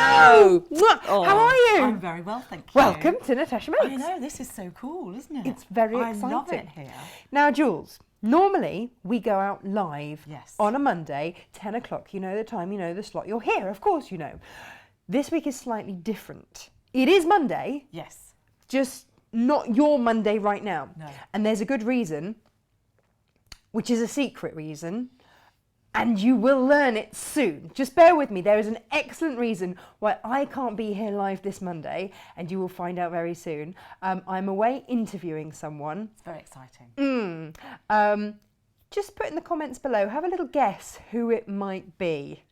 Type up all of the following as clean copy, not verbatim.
Hello! Oh, How are you? I'm very well, thank you. Welcome to Natasha Makes. I know, this is so cool, isn't it? It's very exciting. I love it here. Now, Jules, normally we go out live Yes. on a Monday, 10 o'clock. You know the time, you know the slot. You're here, of course you know. This week is slightly different. It is Monday. Yes. Just not your Monday right now. No. And there's a good reason, which is a secret reason. And you will learn it soon. Just bear with me. There is an excellent reason why I can't be here live this Monday, and you will find out very soon. I'm away interviewing someone. It's very exciting. Just put in the comments below, have a little guess who it might be.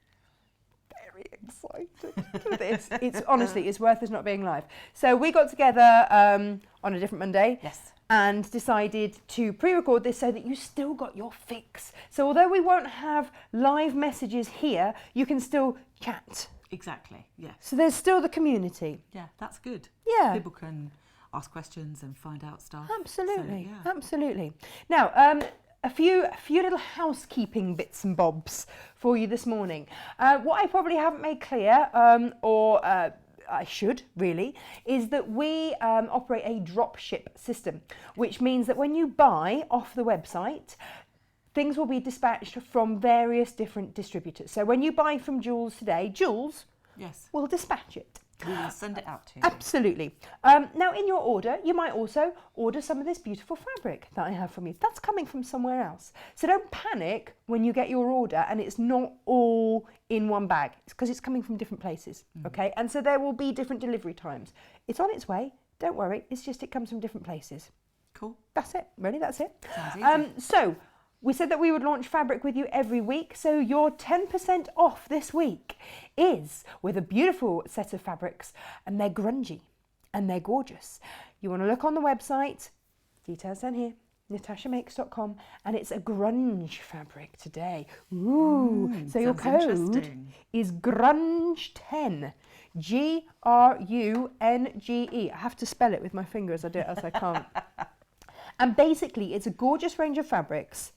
Very excited for this. It's honestly, it's worth us not being live. So we got together on a different Monday. Yes. And decided to pre-record this so that you still got your fix. So although we won't have live messages here, you can still chat. Exactly, yes. So there's still the community. Yeah, that's good. Yeah. People can ask questions and find out stuff. Absolutely, So, yeah. absolutely. Now, a few little housekeeping bits and bobs for you this morning. What I probably haven't made clear, I should really, is that we operate a drop ship system, which means that when you buy off the website, things will be dispatched from various different distributors. So when you buy from Jules today, Jules Yes. will dispatch it. We will send it out to you. Absolutely. Now in your order, you might also order some of this beautiful fabric that I have from you. That's coming from somewhere else. So don't panic when you get your order and it's not all in one bag. It's because it's coming from different places, okay? And so there will be different delivery times. It's on its way. Don't worry. It's just it comes from different places. Cool. That's it. Really, that's it. Sounds easy. So we said that we would launch fabric with you every week. So your 10% off this week is with a beautiful set of fabrics, and they're grungy and they're gorgeous. You want to look on the website, details down here, natashamakes.com, and it's a grunge fabric today. Ooh, so your code is grunge10. Grunge. I have to spell it with my fingers, I do it else I can't. And basically it's a gorgeous range of fabrics.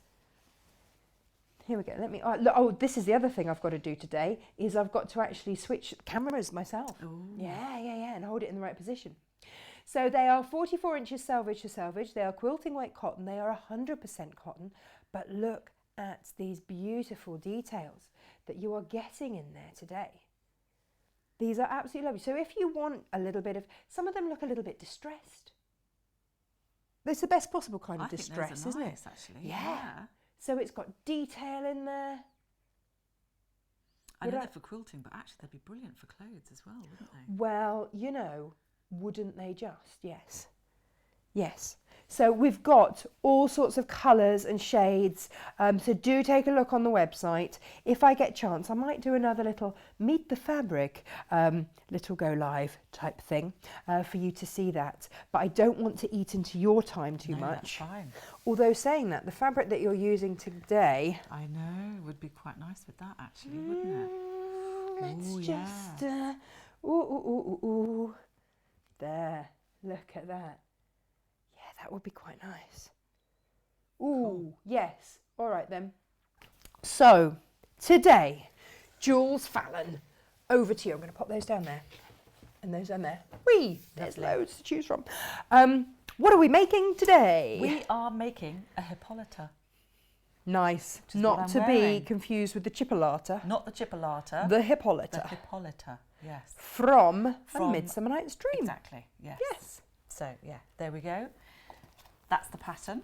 Here we go. Let me. Oh, this is the other thing I've got to do today. Is I've got to actually switch cameras myself. Ooh. Yeah, and hold it in the right position. So they are 44 inches selvage to selvage. They are quilting weight cotton. They are 100% cotton. But look at these beautiful details that you are getting in there today. These are absolutely lovely. So if you want a little bit of, some of them look a little bit distressed. It's the best possible kind of distress, isn't it? Actually. Yeah. So it's got detail in there. I know they're for quilting, but actually they'd be brilliant for clothes as well, wouldn't they? Well, you know, wouldn't they just? Yes. Yes. So we've got all sorts of colours and shades. So do take a look on the website. If I get a chance, I might do another little meet the fabric, little go live type thing for you to see that. But I don't want to eat into your time too much. That's fine. Although saying that, the fabric that you're using today, I know, would be quite nice with that actually, wouldn't it? Let's just, ooh. There, look at that. Yeah, that would be quite nice. Ooh, cool. Yes. All right then. So, today, Jules Fallon, over to you. I'm going to pop those down there. And those down there. Whee! There's loads to choose from. What are we making today? We are making a Hippolyta. Nice. Not to be confused with the chipolata. Not the chipolata. The Hippolyta. The Hippolyta, yes. From A Midsummer Night's Dream. Exactly, yes. Yes. So, yeah, there we go. That's the pattern.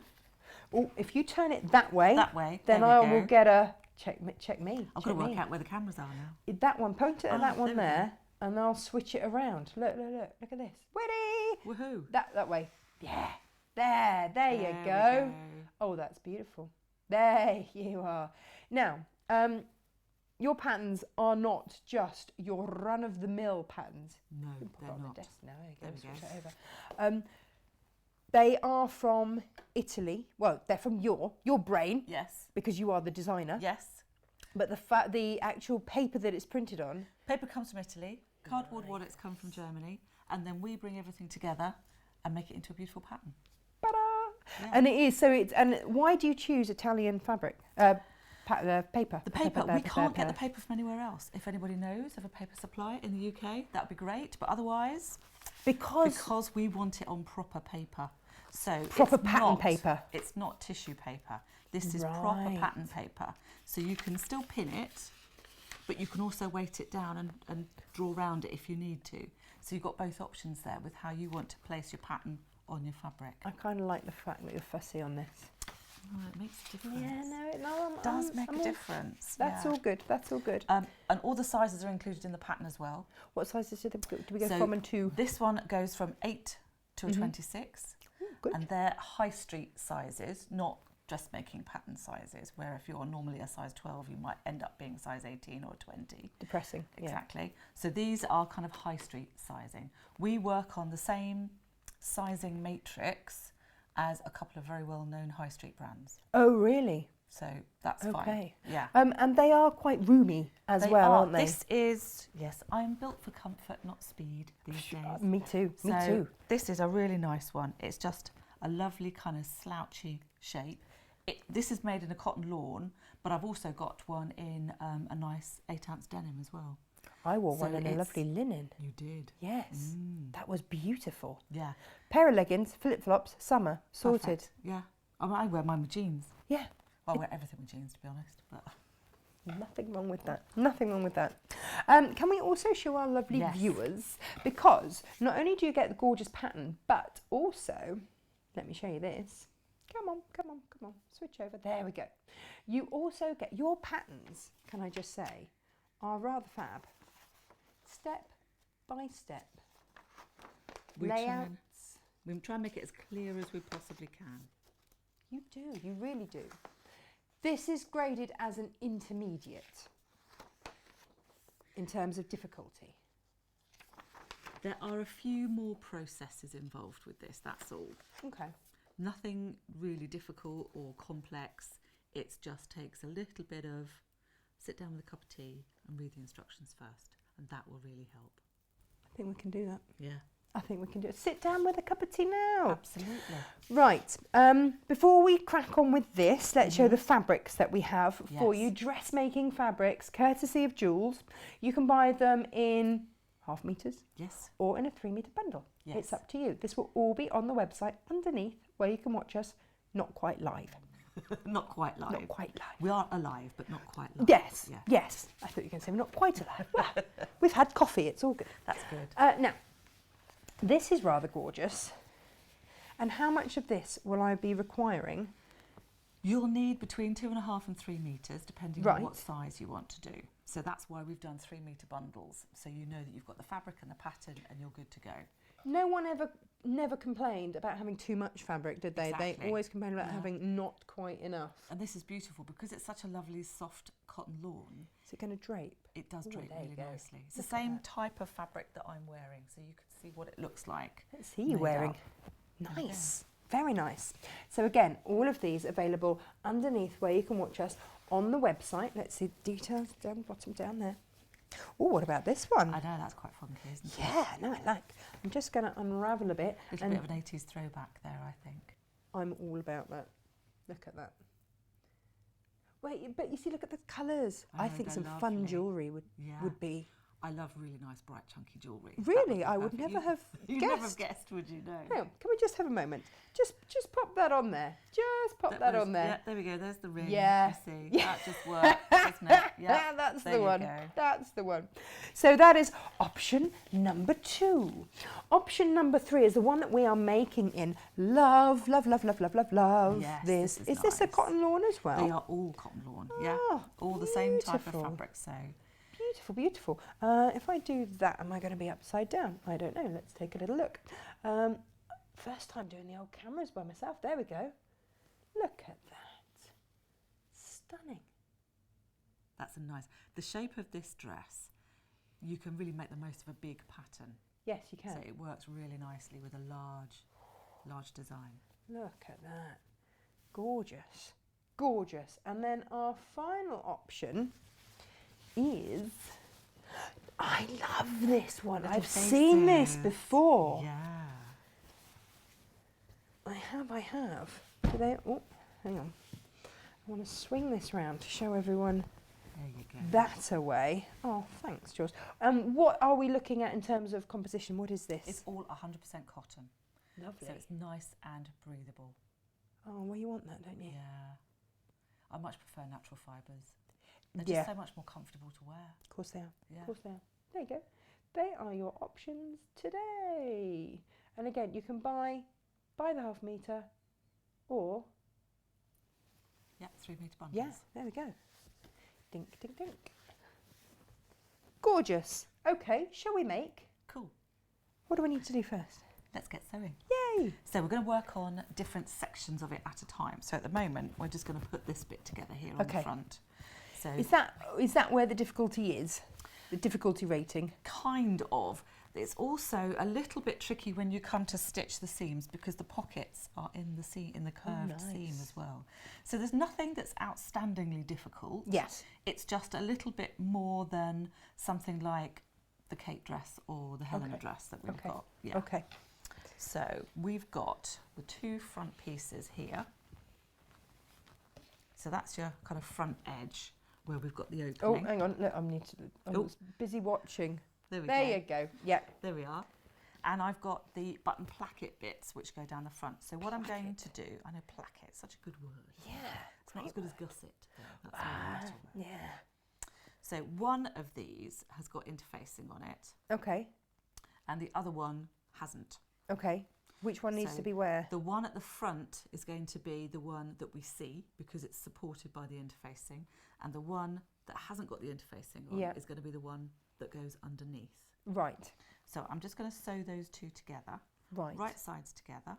Oh, if you turn it that way, then I will get a check me. I've got to work out where the cameras are now. That one, point it at that one there, and I'll switch it around. Look at this. Ready? Woohoo! That way. Yeah. There you go. Oh, that's beautiful. There you are. Now, your patterns are not just your run-of-the-mill patterns. No, they're not. The desk now. There we go. Switch it over. They are from Italy. Well, they're from your brain. Yes. Because you are the designer. Yes. But the actual paper that it's printed on. Paper comes from Italy. Cardboard wallets come from Germany, and then we bring everything together and make it into a beautiful pattern. Ta-da! Yeah. And it is. So it's. And why do you choose Italian fabric? paper. The paper, we can't get the paper from anywhere else. If anybody knows of a paper supply in the UK, that would be great. But otherwise, because we want it on proper paper. So proper pattern paper. It's not tissue paper. This is proper pattern paper. So you can still pin it, but you can also weight it down and draw around it if you need to. So you've got both options there with how you want to place your pattern on your fabric. I kind of like the fact that you're fussy on this. Oh, it makes a difference. Yeah, it does make a difference. That's all good. That's all good. And all the sizes are included in the pattern as well. What sizes do we go from and to? This one goes from 8 to a 26. Ooh, good. And they're high street sizes, not dressmaking pattern sizes, where if you're normally a size 12, you might end up being size 18 or 20. Depressing. Exactly. Yeah. So these are kind of high street sizing. We work on the same sizing matrix as a couple of very well-known high street brands. Oh, really? So that's fine. Yeah. And they are quite roomy as well, aren't they? This is, yes, I'm built for comfort, not speed these days. Me too. Me too. This is a really nice one. It's just a lovely kind of slouchy shape. This is made in a cotton lawn, but I've also got one in a nice 8-ounce denim as well. I wore one in a lovely linen. You did? Yes. That was beautiful. Yeah. Pair of leggings, flip-flops, summer, sorted. Perfect. Yeah. I wear mine with jeans. Yeah. Well, I wear everything with jeans, to be honest. But nothing wrong with that. Nothing wrong with that. Can we also show our lovely viewers, because not only do you get the gorgeous pattern, but also, let me show you this. Come on, come on, come on. Switch over. There we go. You also get your patterns, can I just say, are rather fab. Step by step. Layouts. We try and make it as clear as we possibly can. You do, you really do. This is graded as an intermediate in terms of difficulty. There are a few more processes involved with this, that's all. Okay. Nothing really difficult or complex. It just takes a little bit of sit down with a cup of tea and read the instructions first, and that will really help. I think we can do that. Yeah. I think we can do it. Sit down with a cup of tea now. Absolutely. Right. Before we crack on with this, let's show the fabrics that we have for you. Dressmaking fabrics, courtesy of Jules. You can buy them in 1/2 meters. Yes. Or in a 3-meter bundle. Yes. It's up to you. This will all be on the website underneath where you can watch us. Not quite live. Not quite live. Not quite live. We are alive, but not quite live. Yes. Yeah. Yes. I thought you were going to say we're not quite alive. Well, we've had coffee. It's all good. That's good. Now, this is rather gorgeous. And how much of this will I be requiring? You'll need between 2.5 and 3 meters, depending on what size you want to do. So that's why we've done 3-meter bundles. So you know that you've got the fabric and the pattern, and you're good to go. No one never complained about having too much fabric, did they? Exactly. They always complained about having not quite enough. And this is beautiful because it's such a lovely soft cotton lawn. Is it going to drape? It does drape really nicely. It's Look the same type of fabric that I'm wearing, so you can see what it looks like. Let's see you wearing. Nice. Very nice. So again, all of these available underneath where you can watch us on the website. Let's see details down bottom down there. Oh, what about this one? I know, that's quite funky, isn't it? Yeah, no, I like. I'm just going to unravel a bit. A little bit of an 80s throwback there, I think. I'm all about that. Look at that. Wait, but you see, look at the colours. I think some fun jewellery would be. I love really nice, bright, chunky jewellery. Really? I would never have guessed. You'd never have guessed, would you? No. Hang on, can we just have a moment? Just pop that on there. Just pop that on there. Yeah, there we go. There's the ring. Yeah. You see, that just works, doesn't it? Yeah, that's the one. Go. That's the one. So that is option number 2. Option number 3 is the one that we are making in love. Yes, Is this a cotton lawn as well? They are all cotton lawn. Yeah, all the same type of fabric. So. Beautiful, beautiful. If I do that, am I going to be upside down? I don't know. Let's take a little look. First time doing the old cameras by myself. There we go. Look at that. Stunning. That's a nice. The shape of this dress, you can really make the most of a big pattern. Yes, you can. So it works really nicely with a large design. Look at that. Gorgeous. Gorgeous. And then our final option is, I love this one. I've seen this before. Yeah. I have. Do they? Oh, hang on. I want to swing this round to show everyone There you go. that away. Oh, thanks, Jules. What are we looking at in terms of composition? What is this? It's all 100% cotton. Lovely. So it's nice and breathable. Oh, well, you want that, don't you? Yeah. I much prefer natural fibres. They're Yeah. just so much more comfortable to wear. Of course they are. Yeah. Of course they are. There you go. They are your options today. And again, you can buy the half metre or... Yeah, 3 metre bundles. Yeah, there we go. Dink, dink, dink. Gorgeous. Okay, shall we make? Cool. What do we need to do first? Let's get sewing. Yay! So we're going to work on different sections of it at a time. So at the moment, we're just going to put this bit together here on the front. So Is that where the difficulty is? The difficulty rating? kind of. It's also a little bit tricky when you come to stitch the seams because the pockets are in the curved seam nice. as well. So there's nothing that's outstandingly difficult. Yes. It's just a little bit more than something like the Kate dress or the Helena dress that we've got. Yeah. Okay. So we've got the 2 front pieces here. So that's your kind of front edge where we've got the opening. Oh, hang on. Look, I was busy watching. There we There go. you go. Yeah. There we are. And I've got the button placket bits which go down the front. So what I'm going to do, I know placket, such a good word. Yeah. It's not as good as gusset. Though. That's a little word. Yeah. So one of these has got interfacing on it Okay. and the other one hasn't. Okay. Which one needs So to be where? The one at the front is going to be the one that we see because it's supported by the interfacing, and the one that hasn't got the interfacing on is going to be the one that goes underneath. Right. So I'm just going to sew those 2 together, right sides together.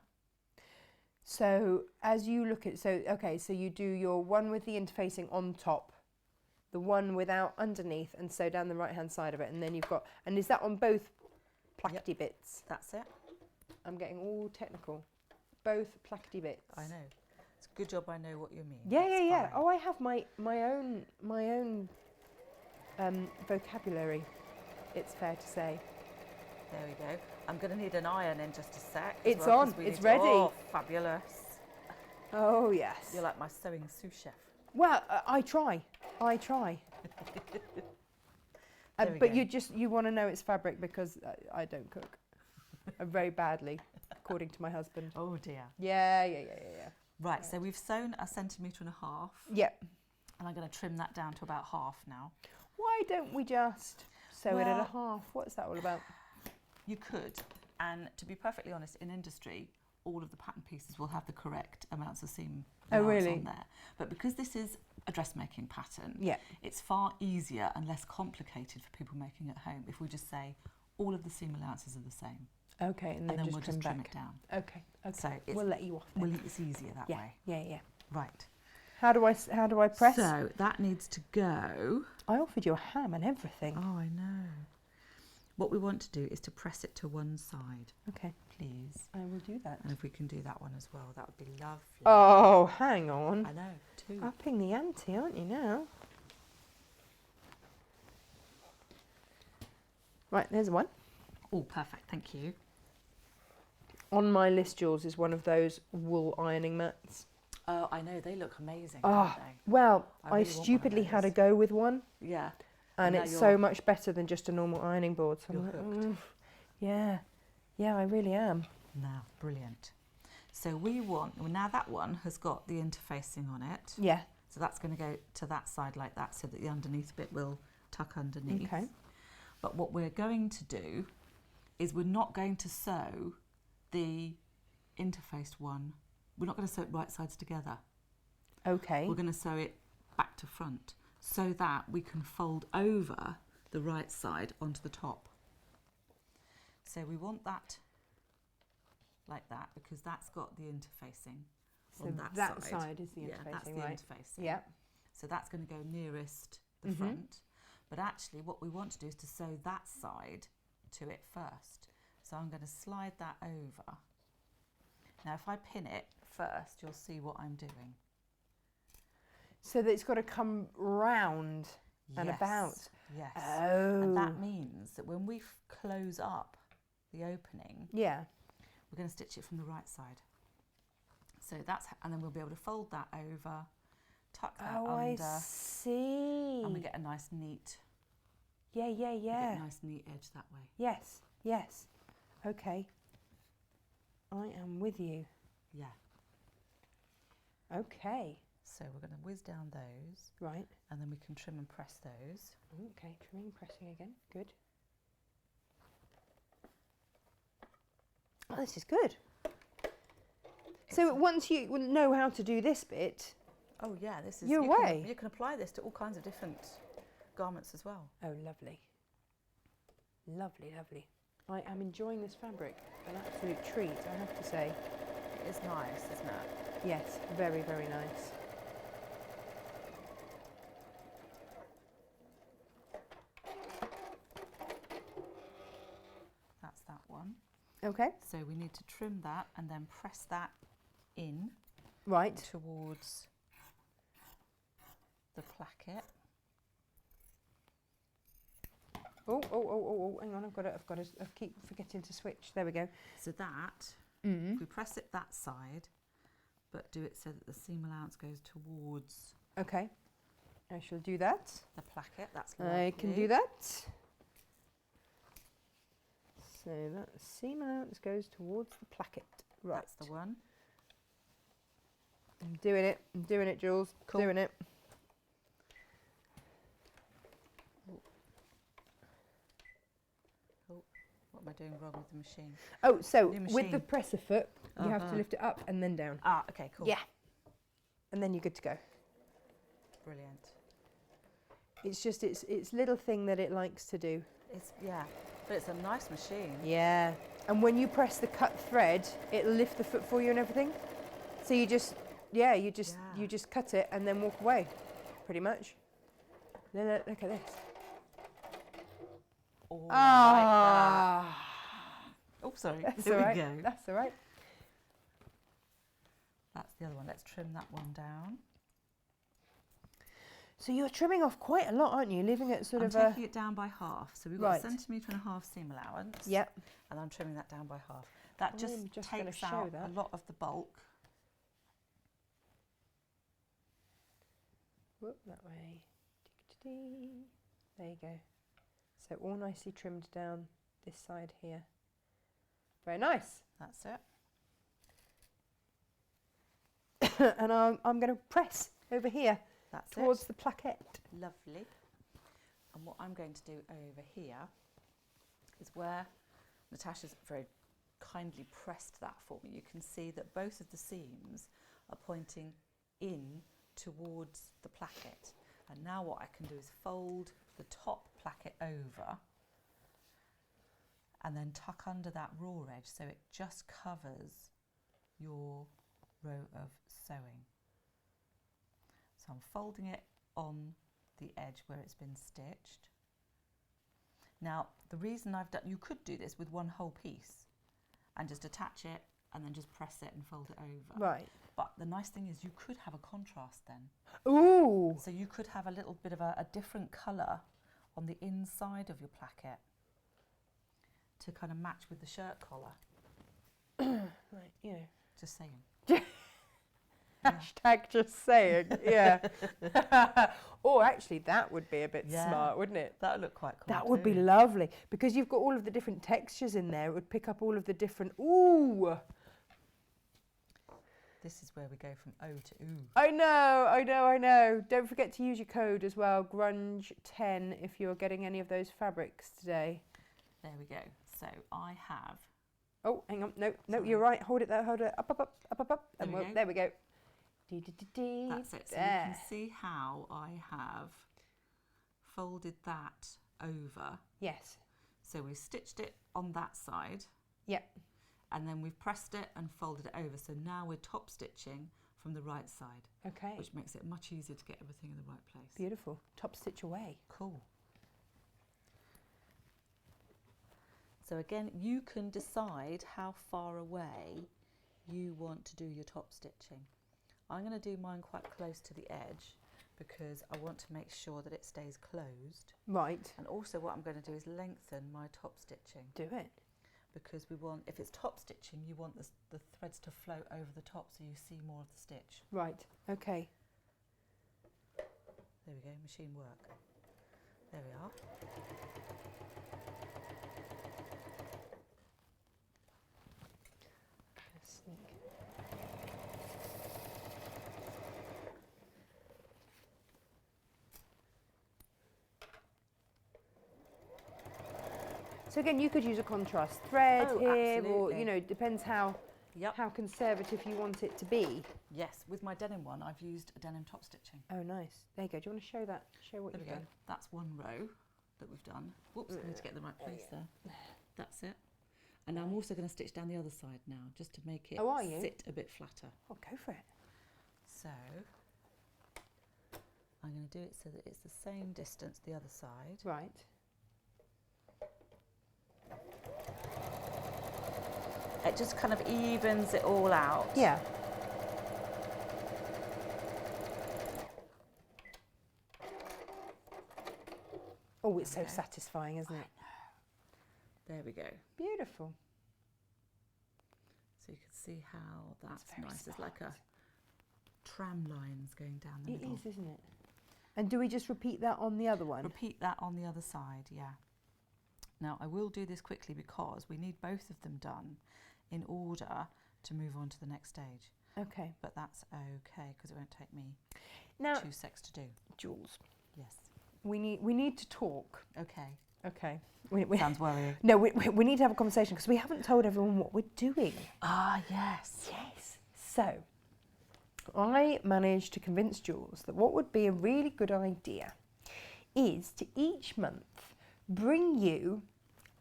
So as you look at, so you do your one with the interfacing on top, the one without underneath, and sew down the right hand side of it, and then you've got, and is that on both plackety bits? That's it. I'm getting all technical. Both plackety bits. I know. It's a good job I know what you mean. Yeah, That's yeah. fine. Oh, I have my own vocabulary. It's fair to say. There we go. I'm going to need an iron in just a sec. It's on. It's ready. Oh, fabulous. Oh yes. You're like my sewing sous chef. Well, I try. But you want to know it's fabric because I don't cook. Very badly, according to my husband. Oh dear. Yeah. Right, so we've sewn 1.5 centimetres. Yeah. And I'm going to trim that down to about half now. Why don't we just sew it at a Well- half? What's that all about? You could, and to be perfectly honest, in industry, all of the pattern pieces will have the correct amounts of seam allowance on there. But because this is a dressmaking pattern, it's far easier and less complicated for people making at home if we just say all of the seam allowances are the same. Okay, and then we'll just trim it down. Okay. So We'll let you off then. Well, it's easier that way. Yeah. Right. How do I press? So that needs to go. I offered you a ham and everything. Oh, I know. What we want to do is to press it to one side. Okay. Please. I will do that. And if we can do that one as well, that would be lovely. Oh, hang on. I know, 2. Upping the ante, aren't you now? Right, there's one. Oh, perfect. Thank you. On my list, Jules, is one of those wool ironing mats. Oh, I know. They look amazing, Oh, don't they? well, I I really want one of stupidly had a those. go with one, Yeah. and now it's you're- so much better than just a normal ironing board. So I'm You're like, hooked. yeah, I really am. Now, brilliant. So we want, well, now that one has got the interfacing on it. Yeah. So that's going to go to that side like that so that the underneath bit will tuck underneath. Okay. But what we're going to do is we're not going to sew the interfaced one. We're not going to sew it right sides together. Okay. We're going to sew it back to front so that we can fold over the right side onto the top. So we want that like that because that's got the interfacing So on that side. side is the interfacing, Yeah, that's the right? interfacing. Yeah. So that's going to go nearest the front. But actually what we want to do is to sew that side to it first. So I'm going to slide that over. Now if I pin it first, you'll see what I'm doing. So that it's got to come round and about. Yes. Oh. And that means that when we close up the opening, Yeah. we're going to stitch it from the right side. So that's, and then we'll be able to fold that over, tuck that Oh, under. I see. And we get a nice neat, Yeah, yeah, we yeah. get a nice neat edge that way. Yes, yes. Okay. I am with you. Yeah. Okay. So we're going to whiz down those. Right. And then we can trim and press those. Okay, trimming, pressing again. Good. Oh, this is good. So once you know how to do this bit, oh yeah, this is you're away. You can apply this to all kinds of different garments as well. Oh, lovely. Lovely, lovely. I am enjoying this fabric. An absolute treat, I have to say. It is nice, isn't it? Yes, very, very nice. That's that one. Okay. So we need to trim that and then press that in. Right. Towards the placket. Oh, hang on, I keep forgetting to switch. There we go. So that, Mm. we press it that side, but do it so that the seam allowance goes towards Okay. I shall do that. the placket. That's lovely. I can do that. So that seam allowance goes towards the placket. Right. That's the one. I'm doing it, Jules. Cool. Doing it. Oh, what am I doing wrong with the machine? Oh, so New with the machine. presser foot, you have to Uh-huh. lift it up and then down. Ah, okay, cool. Yeah. And then you're good to go. Brilliant. It's just it's little thing that it likes to do. It's, yeah, but it's a nice machine. Yeah. And when you press the cut thread, it'll lift the foot for you and everything. So you just you just cut it and then walk away, pretty much. Look at this. Oh, Ah. like that. Oh, sorry. That's There all right. we go. That's all right. That's the other one. Let's trim that one down. So you're trimming off quite a lot, aren't you? Leaving it sort I'm of taking it down by half. So we've got Right. a 1.5 cm seam allowance. Yep. And I'm trimming that down by half. That I'm just just gonna takes show out that. a lot of the bulk. Whoop, that way. There you go. So all nicely trimmed down this side here. Very nice. That's it. And I'm going to press over here That's towards it. the placket. Lovely. And what I'm going to do over here is where Natasha's very kindly pressed that for me. You can see that both of the seams are pointing in towards the placket. And now what I can do is fold the top placket over and then tuck under that raw edge so it just covers your row of sewing. So I'm folding it on the edge where it's been stitched. Now the reason I've done, you could do this with one whole piece and just attach it and then just press it and fold it over. Right. But the nice thing is you could have a contrast then. Ooh. So you could have a little bit of a different colour on the inside of your placket to kind of match with the shirt collar. Right, you know. Just saying. Hashtag just saying. Yeah. Or actually, that would be a bit Yeah. smart, wouldn't it? That would look quite cool. That would be too. lovely because you've got all of the different textures in there. It would pick up all of the different. Ooh. This is where we go from O to ooh. I know. Don't forget to use your code as well, Grunge10, if you're getting any of those fabrics today. There we go. So I have. Oh, hang on. No, Sorry. you're right. Hold it there. Hold it up. And There we go. there we go. That's it. So you There. can see how I have folded that over. Yes. So we stitched it on that side. Yep. And then we've pressed it and folded it over. So now we're top stitching from the right side, Okay. which makes it much easier to get everything in the right place. Beautiful. Top stitch away. Cool. So again, you can decide how far away you want to do your top stitching. I'm going to do mine quite close to the edge because I want to make sure that it stays closed. Right. And also what I'm going to do is lengthen my top stitching. Do it. Because we want, if it's top stitching, you want the threads to float over the top so you see more of the stitch. Right. Okay. There we go, machine work. There we are. So again, you could use a contrast thread here, or absolutely. you know, it depends how conservative you want it to be. Yes, with my denim one, I've used a denim top stitching. Oh, nice. There you go. Do you want to show that? Show what There you've we go. done. That's one row that we've done. Whoops, I need to get the right place there. That's it. And now I'm also going to stitch down the other side now, just to make it sit a bit flatter. Oh, go for it. So I'm going to do it so that it's the same distance the other side. Right. It just kind of evens it all out. Yeah. Oh, it's so satisfying, isn't it? I know. There we go. Beautiful. So you can see how that's very nice. smart. It's like a tram lines going down the middle. It is, isn't it? And do we just repeat that on the other one? Repeat that on the other side, yeah. Now I will do this quickly because we need both of them done in order to move on to the next stage. Okay. But that's okay because it won't take me Now, 2 secs to do. Jules, Yes. we need to talk. Okay. Okay. Sounds worrying. No, we need to have a conversation because we haven't told everyone what we're doing. Ah, yes. Yes. So, I managed to convince Jules that what would be a really good idea is to each month bring you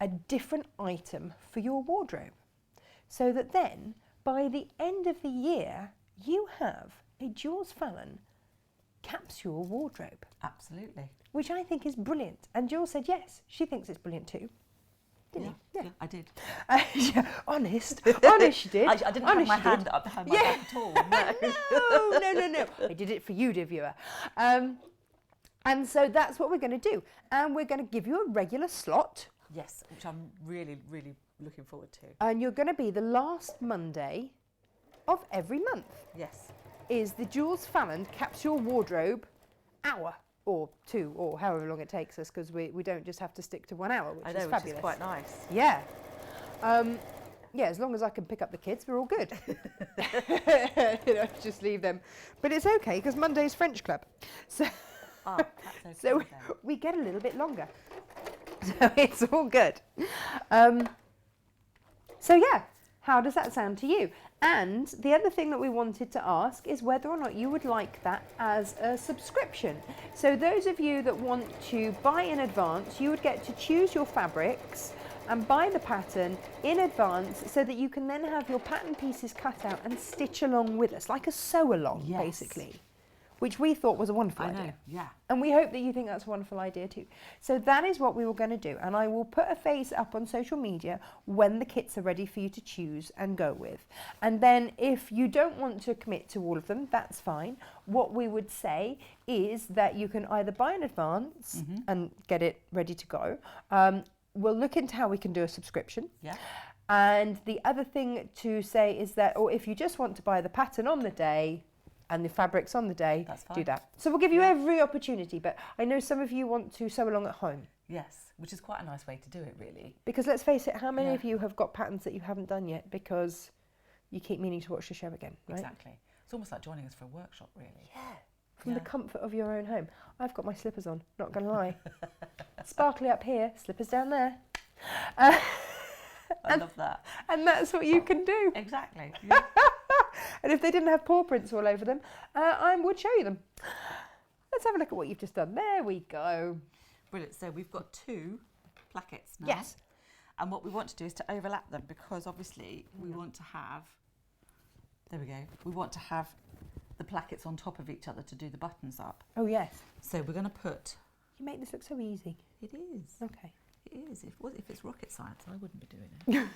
a different item for your wardrobe, so that then by the end of the year you have a Jules Fallon capsule wardrobe. Absolutely. Which I think is brilliant. And Jules said yes, she thinks it's brilliant too. Didn't you? Yeah, I did. Yeah, honest she did. I didn't have my hand up behind my back at all. No. I did it for you, dear viewer. And so that's what we're going to do. And we're going to give you a regular slot. Yes, which I'm really, really looking forward to. And you're going to be the last Monday of every month. Yes. Is the Jules Fallon capsule wardrobe hour or 2 or however long it takes us, because we don't just have to stick to 1 hour, which is fabulous. Which is quite nice. Yeah. Yeah, as long as I can pick up the kids, we're all good. You know, just leave them. But it's okay, because Monday's French club. So, That's so okay then. we get a little bit longer. So it's all good. So yeah, how does that sound to you? And the other thing that we wanted to ask is whether or not you would like that as a subscription. So those of you that want to buy in advance, you would get to choose your fabrics and buy the pattern in advance so that you can then have your pattern pieces cut out and stitch along with us, like a sew along, Yes. basically, which we thought was a wonderful I idea. know, yeah. And we hope that you think that's a wonderful idea too. So that is what we were going to do. And I will put a face up on social media when the kits are ready for you to choose and go with. And then if you don't want to commit to all of them, that's fine. What we would say is that you can either buy in advance and get it ready to go. We'll look into how we can do a subscription. Yeah. And the other thing to say is that, or if you just want to buy the pattern on the day, and the fabrics on the day, That's fine. do that. So we'll give you every opportunity, but I know some of you want to sew along at home. Yes, which is quite a nice way to do it, really. Because let's face it, how many Yeah. of you have got patterns that you haven't done yet because you keep meaning to watch the show again, right? Exactly. It's almost like joining us for a workshop, really. Yeah. From the comfort of your own home. I've got my slippers on, not going to lie. Sparkly up here, slippers down there. I love that. And that's what you can do. Exactly. Yeah. And if they didn't have paw prints all over them, I would show you them. Let's have a look at what you've just done. There we go. Brilliant. So we've got 2 plackets now. Yes. And what we want to do is to overlap them, because obviously we want to have, there we go, we want to have the plackets on top of each other to do the buttons up. Oh, yes. So we're going to put... You make this look so easy. It is. Okay. It is. If it's rocket science, I wouldn't be doing it.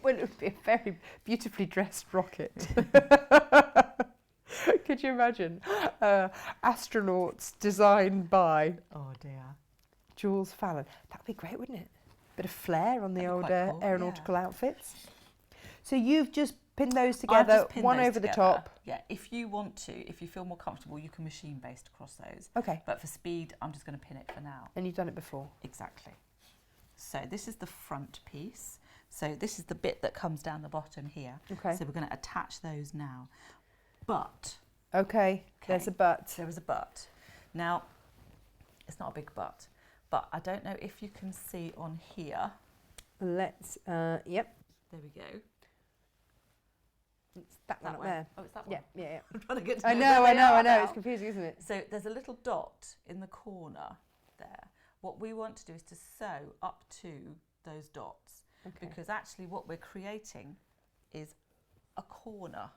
Well, it would be a very beautifully dressed rocket. Could you imagine? Astronauts designed by Oh, dear. Jules Fallon. That'd be great, wouldn't it? Bit of flair on the That'd be old quite cool, aeronautical outfits. So you've just pin those I've together, just pinned one those over the together. top. Yeah, if you want to, if you feel more comfortable, you can machine baste across those. Okay. But for speed, I'm just going to pin it for now. And you've done it before. Exactly. So this is the front piece. So this is the bit that comes down the bottom here. Okay. So we're going to attach those now. But. Okay, there's a but. There is a but. Now, it's not a big but I don't know if you can see on here. Let's, yep. There we go. It's that one up there. Oh, it's that one. Yeah. I'm trying to get to I where they are know. now. It's confusing, isn't it? So there's a little dot in the corner there. What we want to do is to sew up to those dots. Okay. Because actually what we're creating is a corner.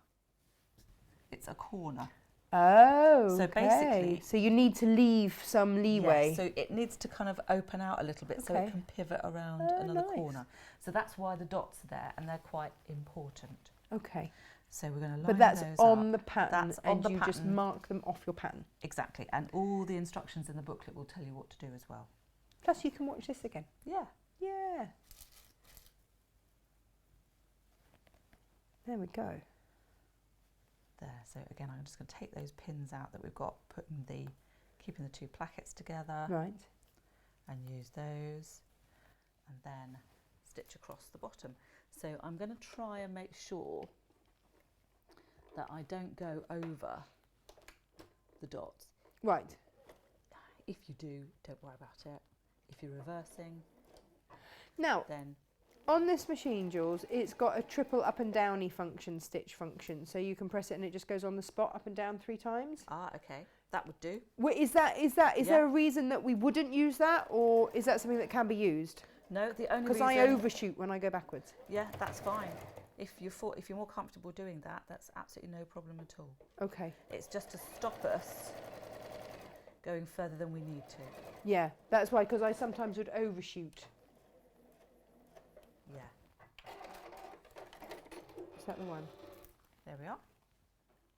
It's a corner. Oh, So okay. basically, so you need to leave some leeway. yes, so it needs to kind of open out a little bit so Okay. it can pivot around another corner. So that's why the dots are there, and they're quite important. Okay. So we're going to line But that's those on up. the pattern, That's on and the you just pattern. mark them off your pattern. Exactly, and all the instructions in the booklet will tell you what to do as well. Plus, you can watch this again. Yeah. Yeah. There we go. There. So again, I'm just going to take those pins out that we've got, keeping the two plackets together, Right. and use those, and then stitch across the bottom. So I'm going to try and make sure that I don't go over the dots. Right. If you do, don't worry about it. If you're reversing, Now, then on this machine, Jules, it's got a triple up and downy function, stitch function. So you can press it and it just goes on the spot up and down 3 times. okay, that would do. Wait, is there a reason that we wouldn't use that, or is that something that can be used? No, the only Because reason I overshoot when I go backwards. Yeah, that's fine. If you're more comfortable doing that, that's absolutely no problem at all. Okay. It's just to stop us going further than we need to. Yeah, that's why, because I sometimes would overshoot. Yeah. Is that the one? There we are.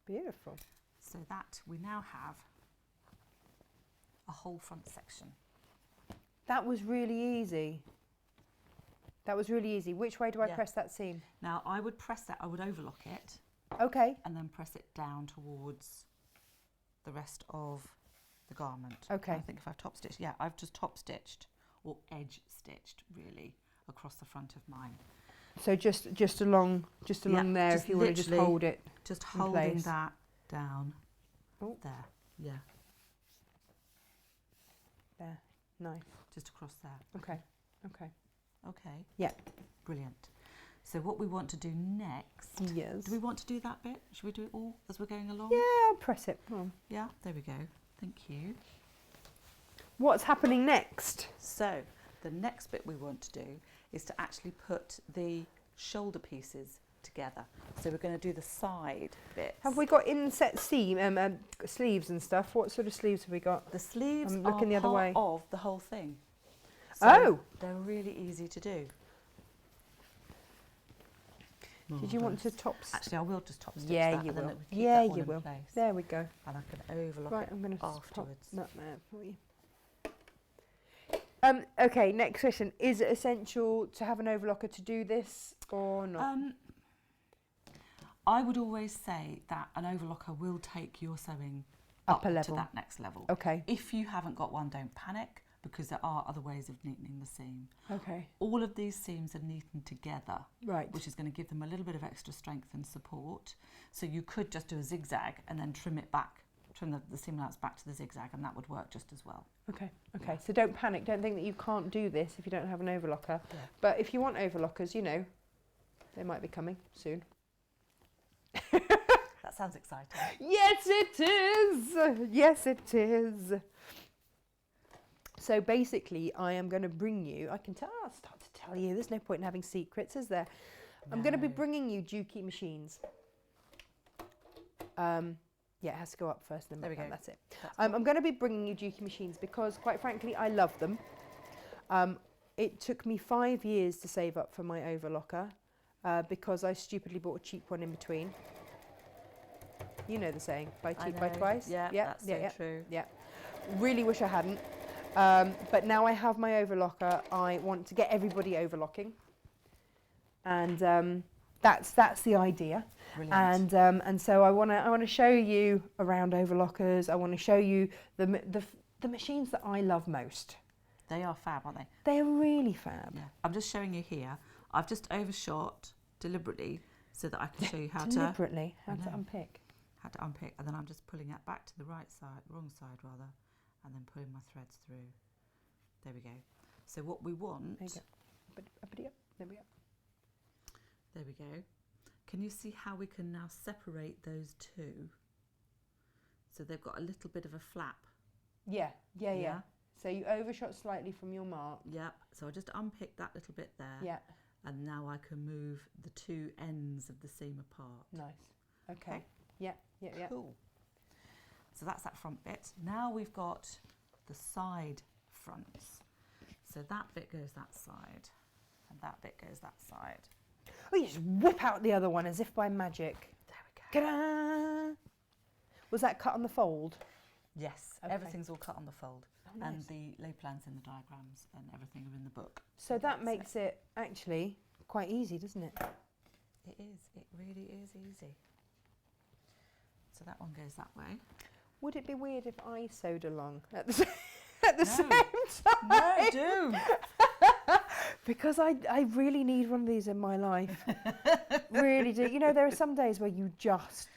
Beautiful. So that we now have a whole front section. That was really easy. That was really easy. Which way do I press that seam? Now I would press that, I would overlock it. Okay. And then press it down towards the rest of the garment. Okay. I think if I've top stitched, yeah, I've just top stitched or edge stitched really across the front of mine. So just along there, just if you want to just literally hold it. Just in holding place. that down. Oh. There. Yeah. There. Nice. Just across there. Okay. Okay. Okay. Yeah. Brilliant. So what we want to do next. Yes. Do we want to do that bit? Should we do it all as we're going along? Yeah, I'll press it. Come on. Yeah, there we go. Thank you. What's happening next? So the next bit we want to do is to actually put the shoulder pieces together. So we're going to do the side bits. Have we got inset seam, sleeves and stuff? What sort of sleeves have we got? The sleeves I'm are looking the other way. part of the whole thing. Oh! They're really easy to do. Did you want to top? Actually, I will just top stitch Yeah, that you and then will. it would keep Yeah, that one you in will. place. There we go. And I can overlock Right, it I'm going to afterwards. that there for you. Okay, next question. Is it essential to have an overlocker to do this or not? I would always say that an overlocker will take your sewing Up up a level. to that next level. Okay. If you haven't got one, don't panic, because there are other ways of neatening the seam. Okay. All of these seams are neatened together, Right. which is going to give them a little bit of extra strength and support. So you could just do a zigzag and then trim it back, trim the seam allowance back to the zigzag, and that would work just as well. Okay. Okay. So don't panic. Don't think that you can't do this if you don't have an overlocker. Yeah. But if you want overlockers, you know, they might be coming soon. That sounds exciting. Yes, it is. Yes, it is. So basically, I am going to bring you. I'll start to tell you. There's no point in having secrets, is there? I'm going to be No. bringing you Dukey machines. Yeah, it has to go up first, then There we back go. down, that's it. That's I'm going to be bringing you Dukey machines because, quite frankly, I love them. It took me 5 years to save up for my overlocker because I stupidly bought a cheap one in between. You know the saying, buy I cheap, buy know. twice. Yeah, that's so true. Yeah, really wish I hadn't. But now I have my overlocker. I want to get everybody overlocking. And that's the idea. Brilliant. And so I want to show you around overlockers. I want to show you the machines that I love most. They are fab, aren't they? They are really fab. Yeah. I'm just showing you here. I've just overshot deliberately so that I can show you how to unpick. How to unpick, and then I'm just pulling it back to the right side, wrong side rather, and then pulling my threads through. There we go. So what we want. There we go. There we go. There we go. Can you see how we can now separate those two? So they've got a little bit of a flap. Yeah. So you overshot slightly from your mark. Yeah. So I just unpick that little bit there. Yeah. And now I can move the two ends of the seam apart. Nice. Okay. Yeah. Cool. So that's that front bit. Now we've got the side fronts. So that bit goes that side, and that bit goes that side. Oh, you just whip out the other one as if by magic. There we go. Ta-da! Was that cut on the fold? Yes, Okay. Everything's all cut on the fold. Oh, nice. And the lay plans and the diagrams and everything are in the book. So that makes it actually quite easy, doesn't it? It is. It really is easy. So that one goes that way. Would it be weird if I sewed along at the same time? No, do. Because I really need one of these in my life. Really do. You know, there are some days where you just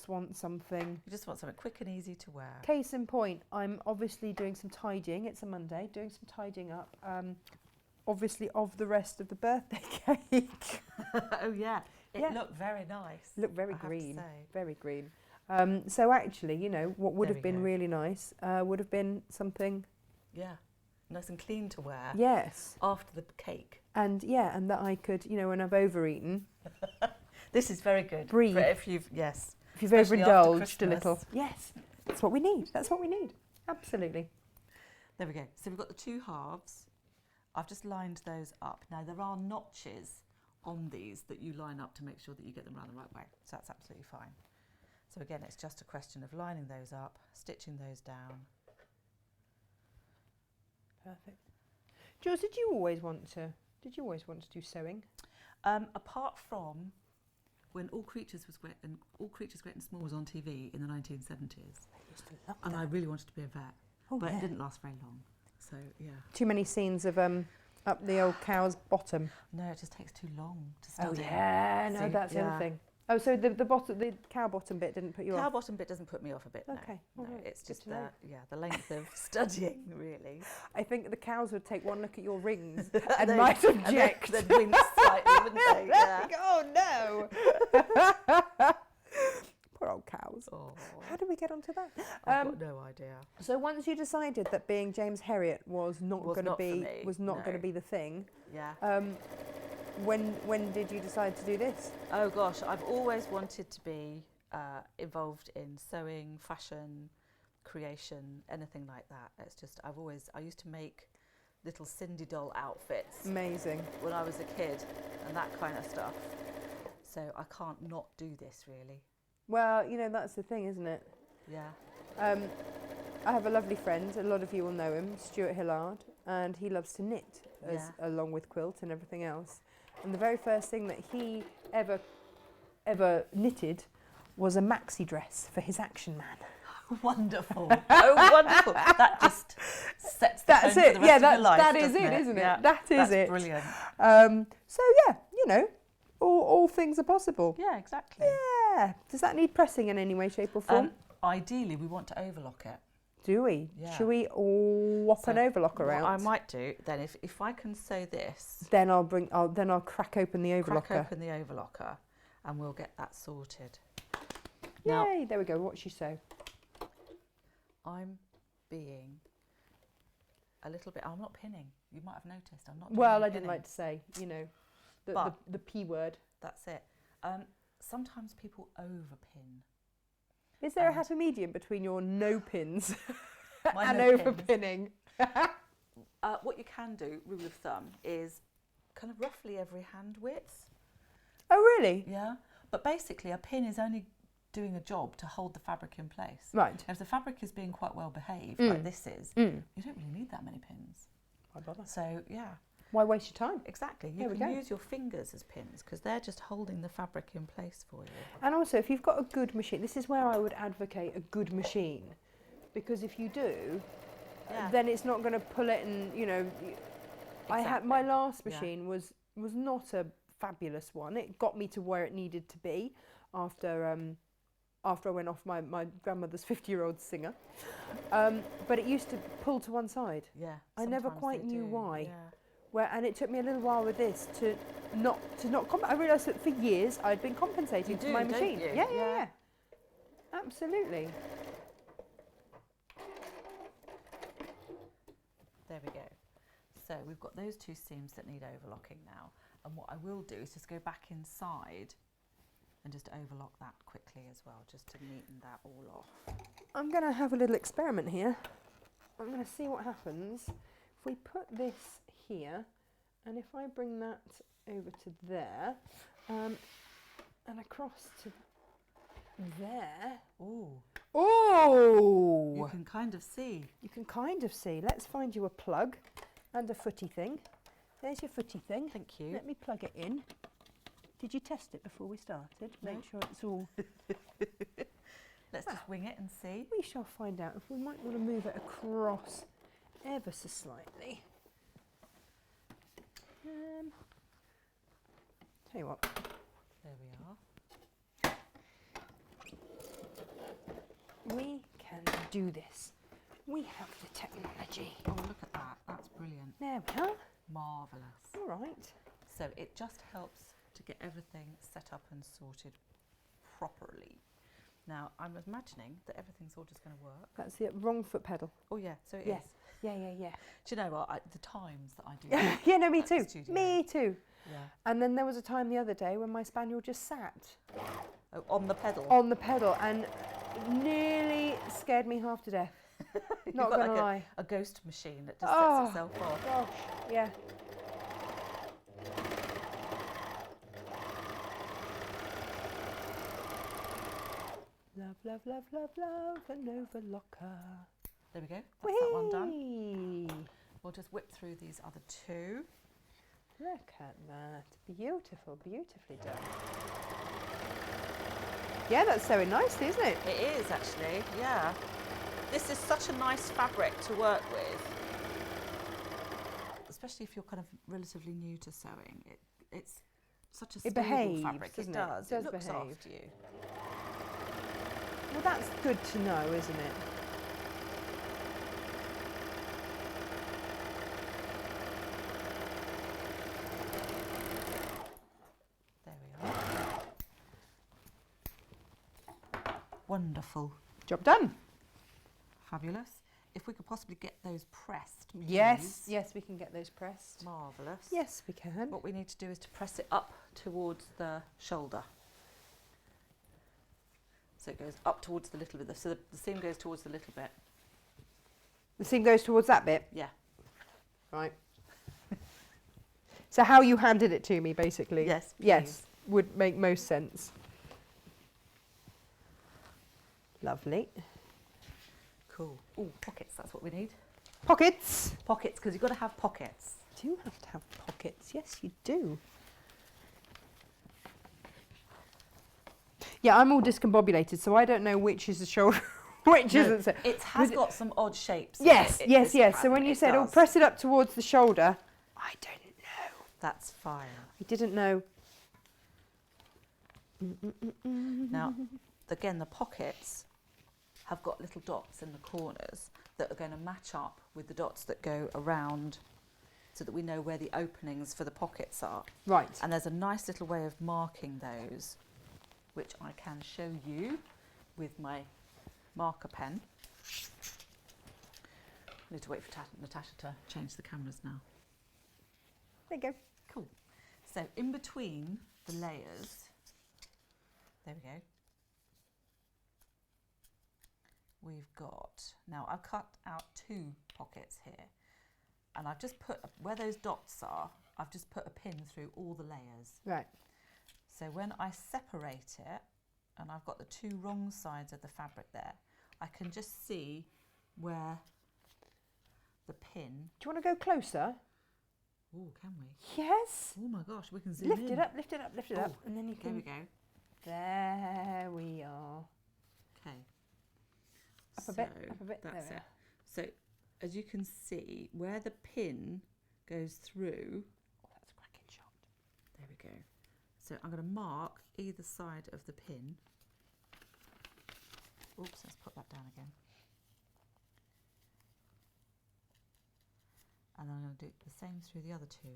want something. You just want something quick and easy to wear. Case in point, I'm obviously doing some tidying. It's a Monday, doing some tidying up. Obviously of the rest of the birthday cake. Oh yeah, it Yeah. looked very nice. Looked very I have to green. say. Very green. So actually, you know, what would There have we been go. really nice would have been something. Yeah, nice and clean to wear. Yes. After the cake. And that I could, you know, when I've overeaten, This is very good. Breathe. For if you've yes. if you've Especially after overindulged a Christmas. little. Yes. That's what we need. That's what we need. Absolutely. There we go. So we've got the two halves. I've just lined those up. Now there are notches on these that you line up to make sure that you get them around the right way. So that's absolutely fine. So again, it's just a question of lining those up, stitching those down. Perfect. Jules, did you always want to do sewing? Apart from when All Creatures Great and Small was on TV in the 1970s, I used to love and that. I really wanted to be a vet, but yeah. it didn't last very long. So yeah. Too many scenes of up the old cow's bottom. No, it just takes too long to study. Oh yeah, no, So, that's the yeah. other thing. Oh, so the cow bottom bit didn't put you Cow off? bottom bit doesn't put me off a bit. Okay, No, all right, it's good just to know. the length of studying really. I think the cows would take one look at your rings And and might object. They'd wince slightly, wouldn't they? Yeah. Oh no! Poor old cows. Oh, How did we get onto that? I've got no idea. So once you decided that being James Herriot was not Was going to not for be me, going to no. be the thing, Yeah. when did you decide to do this? Oh gosh, I've always wanted to be involved in sewing, fashion, creation, anything like that. It's just I used to make little Cindy doll outfits Amazing. when I was a kid and that kind of stuff. So I can't not do this really. Well, you know, that's the thing, isn't it? Yeah. I have a lovely friend, a lot of you will know him, Stuart Hillard, and he loves to knit along with quilt and everything else. And the very first thing that he ever knitted was a maxi dress for his action man. Wonderful. Oh, wonderful. That just sets the tone for the rest of your life, that is doesn't it, it? isn't Yeah, it? That is that's it. brilliant. So yeah, you know, all things are possible. Yeah, exactly. Yeah. Does that need pressing in any way, shape or form? Ideally, we want to overlock it. Do we? Yeah. Should we whop an overlocker What out? I might do then, if I can sew this, Then I'll crack open the overlocker. crack open the overlocker, and we'll get that sorted. Yay! Now, There we go. What she sew? I'm being a little bit. I'm not pinning. You might have noticed. I'm not. doing Well, any I didn't pinning. like to say, you know, But- the P word. That's it. Sometimes people overpin. Is there a And- happy medium between your no pins My and no pins. overpinning? What you can do, rule of thumb, is kind of roughly every hand width. Oh, really? Yeah. But basically, a pin is only doing a job to hold the fabric in place. Right. And if the fabric is being quite well behaved, like this is, you don't really need that many pins. I bother. So, yeah. Why waste your time? Exactly. There You we can go. use your fingers as pins because they're just holding the fabric in place for you. And also, if you've got a good machine, this is where I would advocate a good machine, because if you do, Yeah. then it's not going to pull it, and you know, I had my last machine was not a fabulous one. It got me to where it needed to be after I went off my grandmother's 50-year-old singer, but it used to pull to one side. Yeah. I never sometimes quite they knew do, why. Yeah. And it took me a little while with this to not I realised that for years I'd been compensating for my don't machine. you? Yeah. Absolutely. There we go. So we've got those two seams that need overlocking now. And what I will do is just go back inside and just overlock that quickly as well, just to neaten that all off. I'm going to have a little experiment here. I'm going to see what happens if we put this here, and if I bring that over to there, and across to there. Ooh. Oh! You can kind of see. You can kind of see. Let's find you a plug and a footy thing. There's your footy thing. Thank you. Let me plug it in. Did you test it before we started? No. Make sure it's all... Let's just wing it and see. We shall find out if we might want to move it across ever so slightly. Tell you what. There we are. We can do this. We have the technology. Oh, look at that. That's brilliant. There we are. Marvellous. All right. So it just helps to get everything set up and sorted properly. Now, I'm imagining that everything's all just going to work. That's the wrong foot pedal. Oh, yeah, so it Yeah. is. Yeah. Do you know what? The times that I do that Yeah, no, me at the too. studio. Me too. Yeah. And then there was a time the other day when my spaniel just sat Oh, on the pedal. on the pedal and nearly scared me half to death. Not got gonna like lie. a ghost machine that just Oh, sets itself off. Gosh, yeah. Love, love, love, love, love, an overlocker. There we go. That's that one done. Whee! We'll just whip through these other two. Look at that. Beautiful, beautifully done. Yeah, that's sewing nicely, isn't it? It is actually, yeah. This is such a nice fabric to work with, especially if you're kind of relatively new to sewing. It's such a stable behaves, fabric. doesn't It it? does. It does looks behave. after you. Well, that's good to know, isn't it? There we are. Wonderful. Job done. Fabulous. If we could possibly get those pressed, please. Yes, we can get those pressed. Marvellous. Yes, we can. What we need to do is to press it up towards the shoulder. So it goes up towards the little bit, so the seam goes towards the little bit. The seam goes towards that bit. Yeah. Right. So how you handed it to me, basically. Yes, Yes, would make most sense. Lovely. Cool. Oh, pockets, that's what we need. Pockets. Pockets, because you've got to have pockets. Do you have to have pockets? Yes, you do. Yeah, I'm all discombobulated, so I don't know which is the shoulder, which isn't. So It has got some odd shapes. yes, yes. So fabric, when you it said, "Oh, does. press it up towards the shoulder," I don't know. That's fine. I didn't know. Now, again, the pockets have got little dots in the corners that are going to match up with the dots that go around so that we know where the openings for the pockets are. Right. And there's a nice little way of marking those, which I can show you with my marker pen. I need to wait for Natasha to change the cameras now. There you go. Cool. So in between the layers, there we go. We've got, now I've cut out 2 pockets here, and I've just put, where those dots are, I've just put a pin through all the layers. Right. So when I separate it, and I've got the 2 wrong sides of the fabric there, I can just see where the pin. Do you want to go closer? Oh, can we? Yes. Oh my gosh, we can zoom Lift in. it up, lift it up, lift it up. Oh, And then you There can... we go. There we are. Okay. Up a bit, up a bit. That's There we it. are. So as you can see, where the pin goes through, Oh, that's a cracking shot. there we go. So I'm going to mark either side of the pin. Oops, let's put that down again. And then I'm going to do the same through the other two.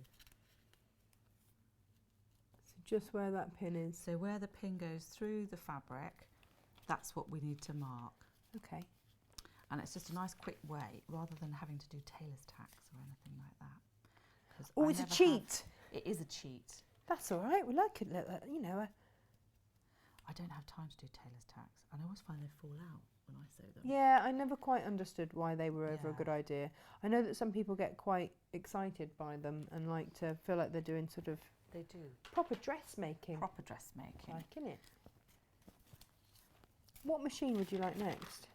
So just where that pin is. So where the pin goes through the fabric, that's what we need to mark. Okay. And it's just a nice quick way, rather than having to do tailor's tacks or anything like that. 'Cause Oh, I it's a never cheat. It is a cheat. That's all right. We like it, you know. I don't have time to do tailor's tacks, and I always find they fall out when I sew them. Yeah, I never quite understood why they were ever a Yeah. good idea. I know that some people get quite excited by them and like to feel like they're doing sort of They do. proper dressmaking. Proper dressmaking. Liking it. What machine would you like next?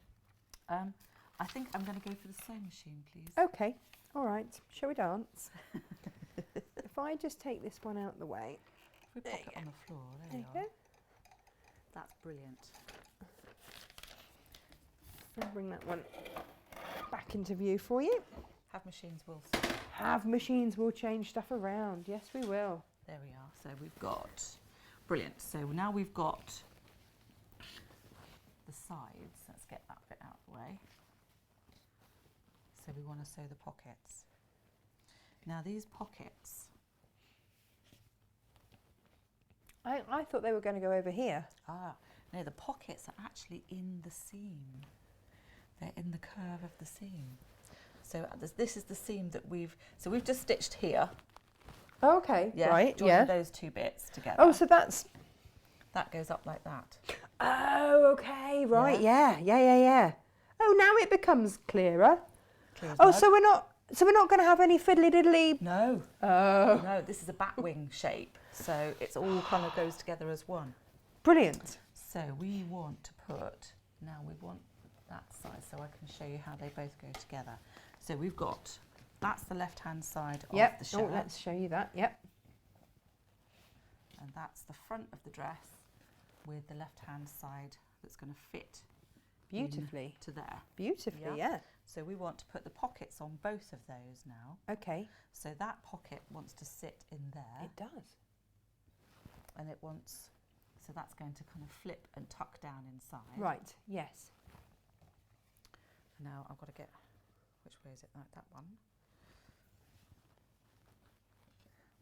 I think I'm going to go for the sewing machine, please. Okay, all right. Shall we dance? If I just take this one out the way. If we pop it on the floor, there There we you are. go. That's brilliant. I'll bring that one back into view for you. Have machines will sew. Have machines will change stuff around. Yes, we will. There we are. So we've got, brilliant. So now we've got the sides. Let's get that bit out of the way. So we want to sew the pockets. Now these pockets, I thought they were going to go over here. no, the pockets are actually in the seam. They're in the curve of the seam. So this is the seam that we've just stitched here. Oh, okay, Yeah, right, joining yeah. those two bits together. Oh, so that's... That goes up like that. Oh, okay, right, yeah. Oh, now it becomes clearer. Clear as Oh, mud. so we're not going to have any fiddly diddly... No, Oh, no, this is a bat wing shape. So it's all kind of goes together as one. brilliant. So we want to put, now we want that side so I can show you how they both go together. So we've got, that's the left-hand side of Yep. the shirt. Oh, let's show you that. Yep. And that's the front of the dress with the left-hand side that's going to fit Beautifully. to there. Beautifully, yeah. So we want to put the pockets on both of those now. Okay. So that pocket wants to sit in there. It does. And it wants, so that's going to kind of flip and tuck down inside. Right, yes. Now I've got to get, which way is it? Like that one.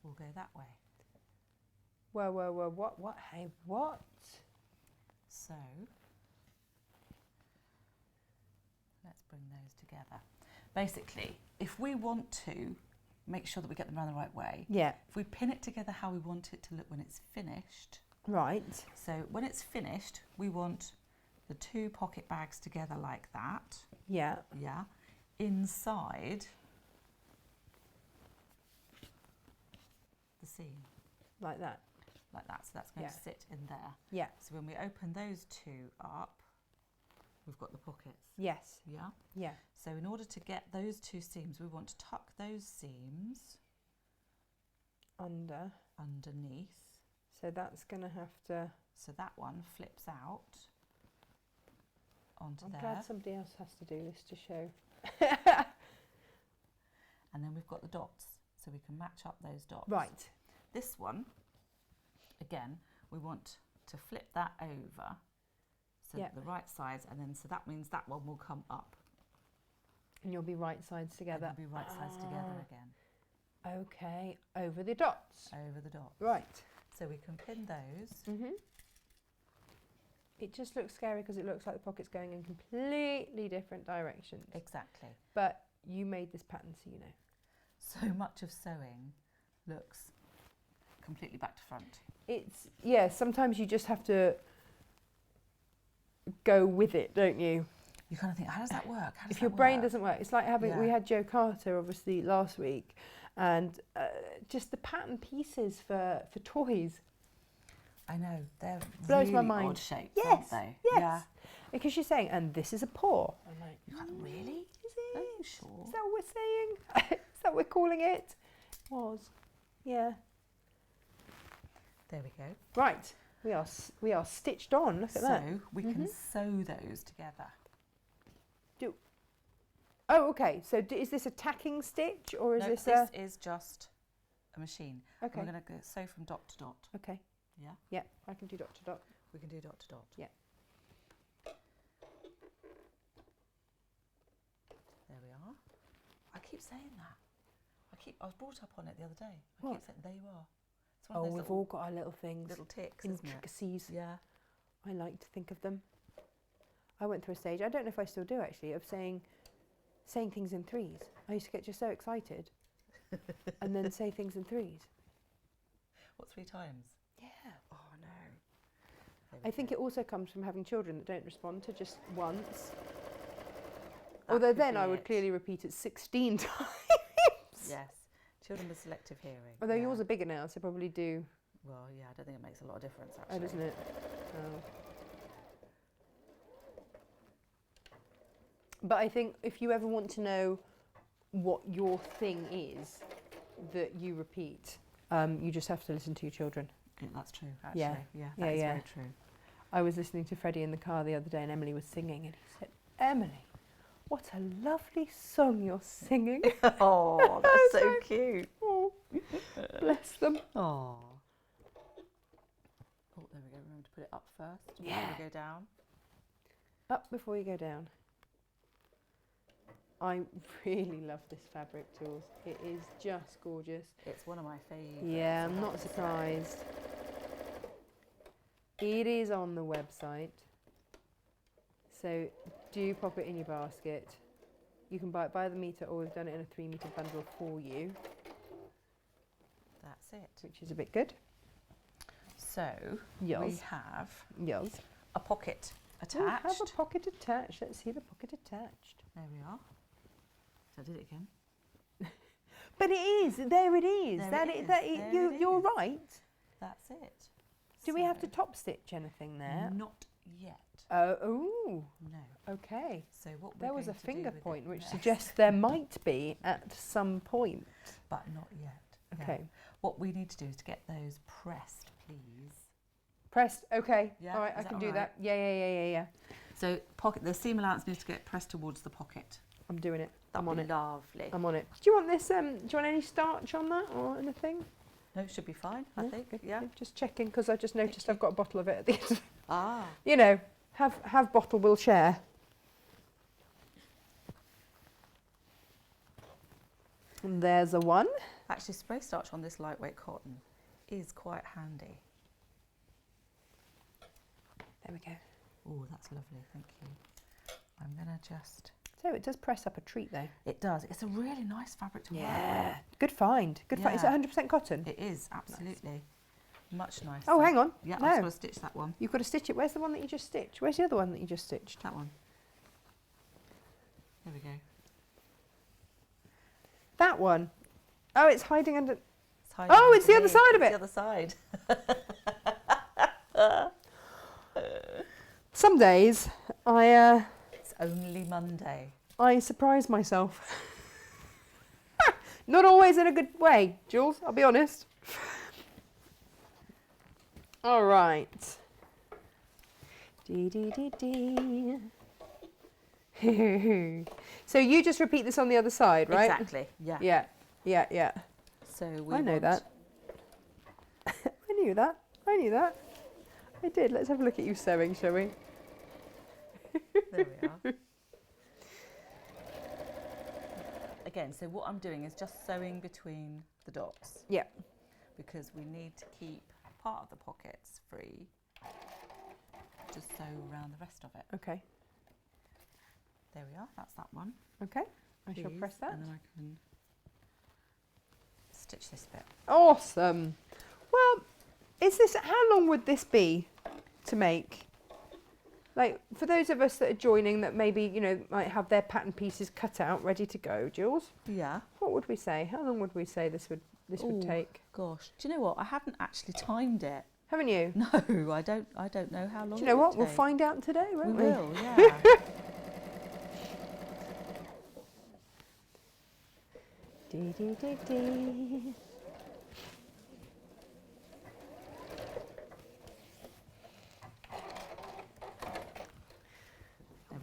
We'll go that way. Whoa, what, hey, what? So let's bring those together. Basically, if we want to make sure that we get them around the right way, Yeah, if we pin it together how we want it to look when it's finished. right. So when it's finished, we want the two pocket bags together like that. Yeah, Yeah. Inside the seam, like that. like that. So that's going Yeah. to sit in there. Yeah, So when we open those two up, we've got the pockets. yes, Yeah. yeah. So in order to get those two seams, we want to tuck those seams underneath. So that's going to have to... So that one flips out onto I'm there. glad somebody else has to do this to show. And then we've got the dots, so we can match up those dots. Right. This one, again, we want to flip that over, so Yeah. the right sides, and then so that means that one will come up. And you'll be right sides And together. it'll be right sides together again, Okay, over the dots. over the dots. Right. So we can pin those. Mm-hmm. It just looks scary because it looks like the pocket's going in completely different directions. Exactly. But you made this pattern, so you know. So much of sewing looks completely back to front. It's, yeah, sometimes you just have to go with it, don't you? You kind of think, how does that work? How does If your that brain work? doesn't work, it's like having, we Yeah. had Jo Carter obviously last week, and just the pattern pieces for toys. I know, they're Blows really my mind. odd shapes, Yes, aren't they? yes. Yeah. Because she's saying, and this is a paw. I'm like, You kind of, really? is it? Are you sure? Is that what we're saying? Is that what we're calling it? Was. Yeah. There we go. Right. We are stitched on. Look at that. So we can sew those together. Oh, okay. So is this a tacking stitch or is No, this this is just a machine. Okay. And we're going to sew from dot to dot. Okay. Yeah. Yeah, I can do dot to dot. We can do dot to dot. Yeah. There we are. I keep saying that. I was brought up on it the other day. I What? keep saying, there you are. It's one Oh, of those we've all got our little things. little ticks, isn't it? Intricacies. Yeah. I like to think of them. I went through a stage, I don't know if I still do actually, of saying things in threes. I used to get just so excited and then say things in threes. What, 3 times? Yeah. Oh, no. I think it also comes from having children that don't respond to just once. That Although could then be I would it. clearly repeat it 16 times. Yes. Children with selective hearing. Although yeah. yours are bigger now, so probably do. Well, yeah, I don't think it makes a lot of difference, actually. Oh, doesn't it? Oh. But I think if you ever want to know what your thing is that you repeat, you just have to listen to your children. Yeah, that's true, actually. Yeah. Yeah, Yeah, that is yeah. very true. I was listening to Freddie in the car the other day and Emily was singing and he said, "Emily, what a lovely song you're singing." Oh, that's so cute. Oh, bless them. Oh. Oh, there we go. Remember to put it up first before Yeah. we go down. Up before you go down. I really love this fabric, Jules. It is just gorgeous. It's one of my favourites. Yeah, I'm I not have to say. surprised. It is on the website. So do pop it in your basket. You can buy it by the metre or we've done it in a 3 metre bundle for you, That's it. which is a bit good. So we Yes. have Yes. a pocket We attached. have a pocket attached. Let's see the pocket attached. There we are. So I did it again. But it is. There it is. There that it it, is, that there you, it you're is. right. That's it. Do we have to So- top stitch anything there? Not yet. Ooh. No. Okay. So what we're There was a going to do finger with it point which next- suggests there might be at some point. but not yet. Yeah. Okay. What we need to do is to get those pressed, please. Pressed. Okay. Yeah, All right. is I that can all do right? that. Yeah. So pocket, the seam allowance needs to get pressed towards the pocket. I'm doing it. That'd I'm on be it. lovely. I'm on it. Do you want this? Do you want any starch on that or anything? No, it should be fine, I No? think. Good. Yeah. Just checking because I just noticed you. I've got a bottle of it at the end. Ah. You know, have bottle, will share. And there's a one. Actually, spray starch on this lightweight cotton is quite handy. There we go. Oh, that's lovely. Thank you. I'm going to just... So it does press up a treat though. It does. It's a really nice fabric to work Yeah. Good find. Good find. Is it Yeah. 100% cotton? with. It is, absolutely. Much nicer. Oh, hang on. Yeah, No. I've just got to stitch that one. You've got to stitch it. Where's the one that you just stitched? Where's the other one that you just stitched? That one. There we go. That one. Oh, it's hiding under. It's hiding Oh, it's the other underneath. side of It's it. the other side. Some days It's only Monday. I surprise myself. Not always in a good way, Jules, I'll be honest. All right. Dee, dee, dee, dee. So you just repeat this on the other side, right? Exactly. Yeah. Yeah. So we I know want- that. I knew that. I did. Let's have a look at you sewing, shall we? There we are. Again, so what I'm doing is just sewing between the dots. Yeah. Because we need to keep part of the pockets free. Just sew around the rest of it. Okay. There we are. That's that one. Okay. I shall Please, press that. And then I can stitch this bit. Awesome. Well, how long would this be to make? Like, for those of us that are joining that maybe, might have their pattern pieces cut out, ready to go, Jules, Yeah. what would we say? How long would we say this would Ooh. take? Gosh. Do you know what? I haven't actually timed it. Haven't you? No, I don't know how long. Do you know it what? would We'll take. find out today, We won't we? will, yeah. Dee, dee, dee, dee.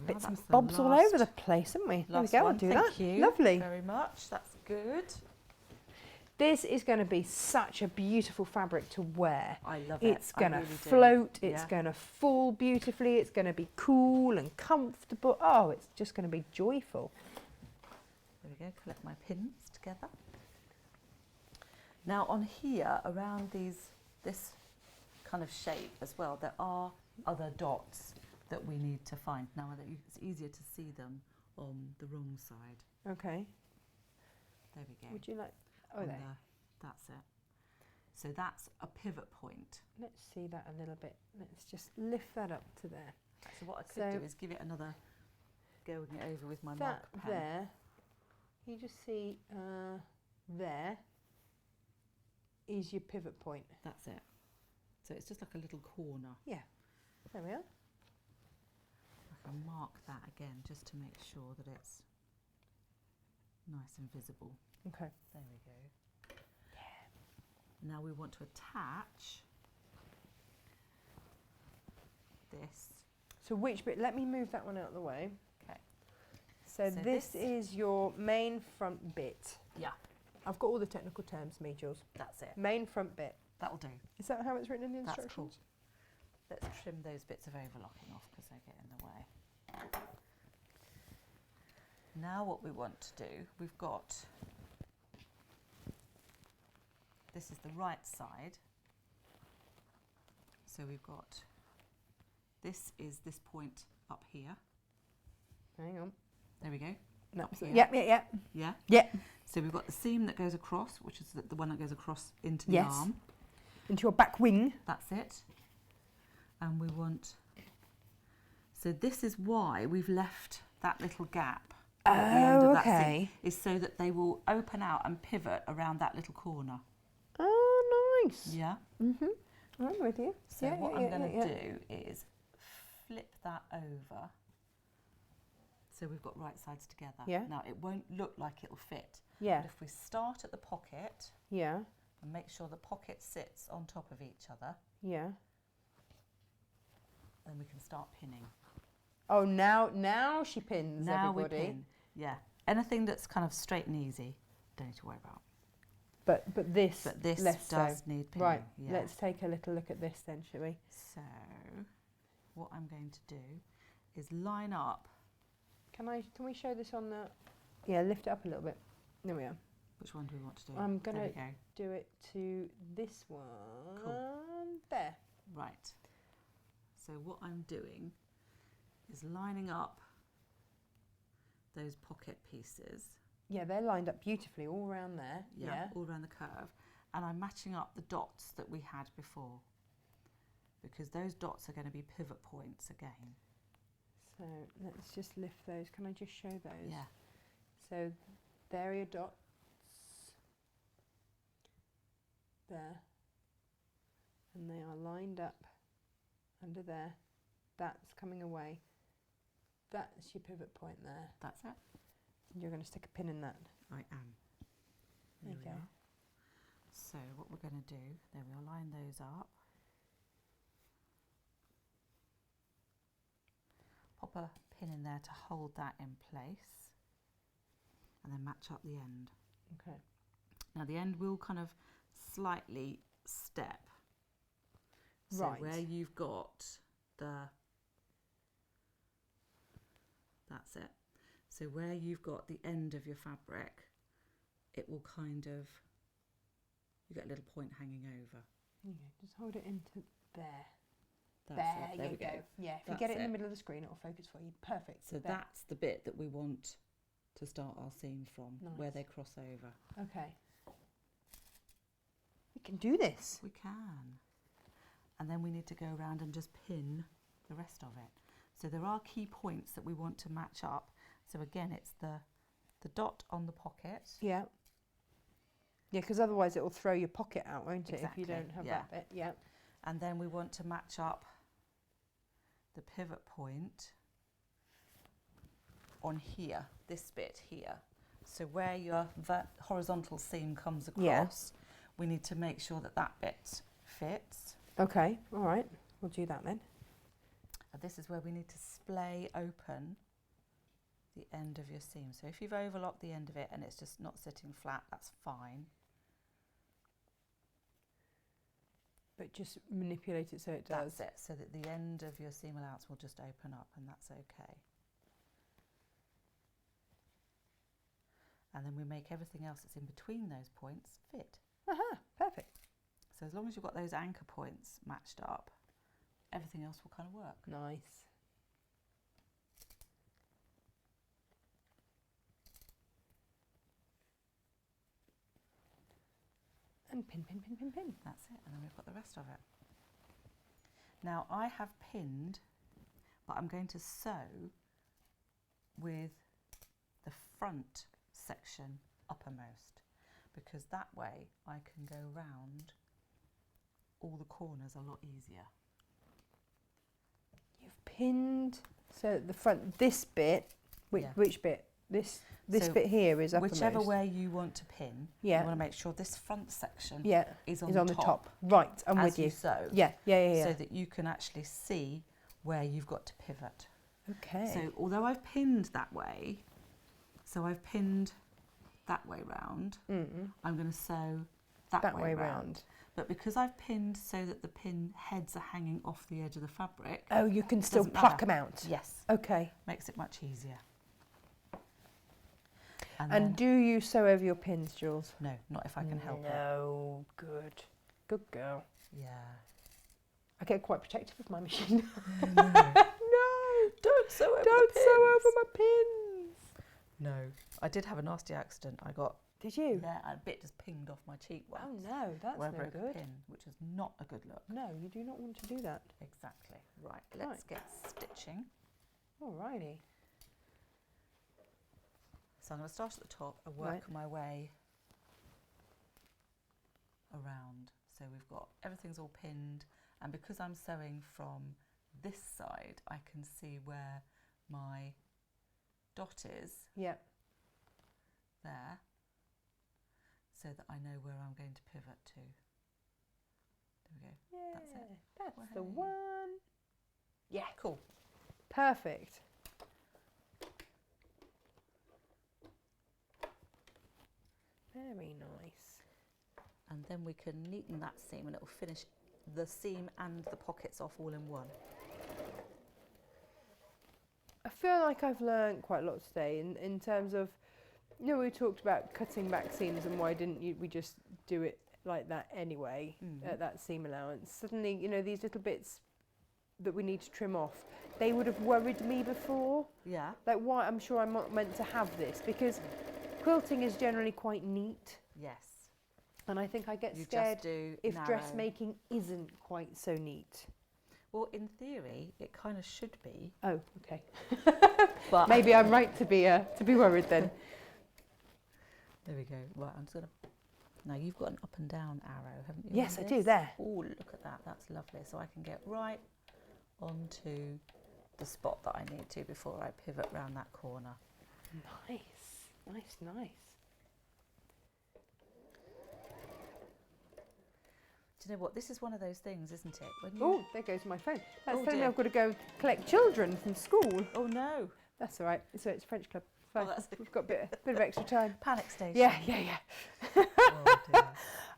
Bits and bobs all over the place, haven't we? There we go, I'll do that. Thank you Lovely. very much. That's good. This is going to be such a beautiful fabric to wear. I love it. It's going to really float, do. it's going to fall beautifully, it's going to be cool and comfortable. Oh, it's just going to be joyful. There we go, collect my pins together. Now on here, around this kind of shape as well, there are other dots that we need to find. Now it's easier to see them on the wrong side. Okay. There we go. Would you like, oh there. That's it. So that's a pivot point. Let's see that a little bit. Let's just lift that up to there. So what I could do is give it another, going it over with my marker pen. There, you just see there is your pivot point. That's it. So it's just like a little corner. Yeah, there we are. I can mark that again just to make sure that it's nice and visible. Okay. There we go. Yeah. Now we want to attach this. So which bit, let me move that one out of the way. Okay. So this is your main front bit. Yeah. I've got all the technical terms, me, Jules. That's it. Main front bit. That'll do. Is that how it's written in the That's instructions? cool. Let's trim those bits of overlocking off because they get in the way. Now what we want to do, we've got, this is the right side. So we've got, this is this point up here. Hang on. There we go. No. Up here. Yeah. Yeah? Yeah. So we've got the seam that goes across, which is the one that goes across into the arm. Into your back wing. That's it. And we want, so this is why we've left that little gap at the end of that seam, is so that they will open out and pivot around that little corner. Oh, nice. Yeah. Mhm. I'm with you. So what I'm going to do is flip that over. So we've got right sides together. Yeah. Now it won't look like it'll fit. Yeah. But if we start at the pocket. Yeah. And make sure the pocket sits on top of each other. Yeah. Then we can start pinning. Oh, now she pins everybody. We pin. Yeah. Anything that's kind of straight and easy, don't need to worry about. But this does need pinning. Right. Yeah. Let's take a little look at this then, shall we? So, what I'm going to do is line up. Can we show this on the? Yeah, lift it up a little bit. There we are. Which one do we want to do? I'm gonna do it to this one. Cool. There. Right. So what I'm doing is lining up those pocket pieces. Yeah, they're lined up beautifully all around there. Yeah. All around the curve. And I'm matching up the dots that we had before, because those dots are going to be pivot points again. So let's just lift those. Can I just show those? Yeah. So there are your dots. There. And they are lined up under there. That's coming away. That's your pivot point there. That's it. And you're going to stick a pin in that. I am. There you go. So what we're going to do, then we'll line those up. Pop a pin in there to hold that in place. And then match up the end. Okay. Now the end will kind of slightly step. So right. Where you've got that's it. So where you've got the end of your fabric, it will kind of, you get a little point hanging over. Okay, just hold it into there. That's there you go. Yeah, if you get it in the middle of the screen, it'll focus for you. Perfect. So that's the bit that we want to start our seam from, where Nice. they cross over. Okay. We can do this. We can. And then we need to go around and just pin the rest of it. So there are key points that we want to match up. So again, it's the dot on the pocket. Yeah. Yeah, because otherwise it will throw your pocket out, won't it, Exactly, if you don't have that bit? Yeah. And then we want to match up the pivot point on here, this bit here. So where your horizontal seam comes Yeah. across, we need to make sure that that bit fits. Okay, all right, we'll do that then. And this is where we need to splay open the end of your seam. So if you've overlocked the end of it and it's just not sitting flat, that's fine. But just manipulate it so it does. That's it, so that the end of your seam allowance will just open up, and that's okay. And then we make everything else that's in between those points fit. Aha, perfect. So as long as you've got those anchor points matched up, everything else will kind of work. Nice. And pin, pin, pin, pin, pin. That's it, and then we've got the rest of it. Now I have pinned, but I'm going to sew with the front section uppermost, because that way I can go round all the corners a lot easier. You've pinned, so the front, this bit, which bit? This So bit here is uppermost. Whichever way you want to pin, Yeah. you want to make sure this front section is on, the top. Right, I'm as with you. Sew, Yeah. so that you can actually see where you've got to pivot. Okay. So although I've pinned that way, so I've pinned that way round, I'm going to sew that way round. But because I've pinned so that the pin heads are hanging off the edge of the fabric. Oh, you can still pluck them out? Yes. Okay. Makes it much easier. And do you sew over your pins, Jules? No, not if I can help it. No, good. Good girl. Yeah. I get quite protective of my machine. No. No, Don't sew over don't the sew over pins. my pins. No. I did have a nasty accident. I got... Did you? Yeah, a bit just pinged off my cheek once. Oh no, that's where I no broke good. a pin, which is not a good look. No, you do not want to do that. Exactly. Right, let's get stitching. Alrighty. So I'm going to start at the top and work my way around. So we've got, everything's all pinned, and because I'm sewing from this side, I can see where my dot is. Yeah. There, so that I know where I'm going to pivot to. There we go. Yeah, That's it. That's the one. Yeah. Cool. Perfect. Very nice. And then we can neaten that seam and it will finish the seam and the pockets off all in one. I feel like I've learned quite a lot today in terms of, you know, we talked about cutting back seams and why didn't we just do it like that anyway, at that seam allowance. Suddenly, you know, these little bits that we need to trim off, they would have worried me before. Yeah. Like, why? I'm sure I'm not meant to have this, because quilting is generally quite neat. Yes. And I think I get You scared just do if narrow. dressmaking isn't quite so neat. Well, in theory, it kind of should be. Oh, okay. But Maybe I'm right to be worried then. There we go. Right, I'm just gonna. Now you've got an up and down arrow, haven't you? Yes, on I this? do. There. Oh, look at that. That's lovely. So I can get right onto the spot that I need to before I pivot round that corner. Nice, nice, nice. Do you know what? This is one of those things, isn't it? When you... Oh, there goes my phone. That's Oh, telling me dear. I've got to go collect children from school. Oh no! That's all right. So it's French club. Fine. that's We've got a bit of extra time. Panic station. Yeah. Oh dear.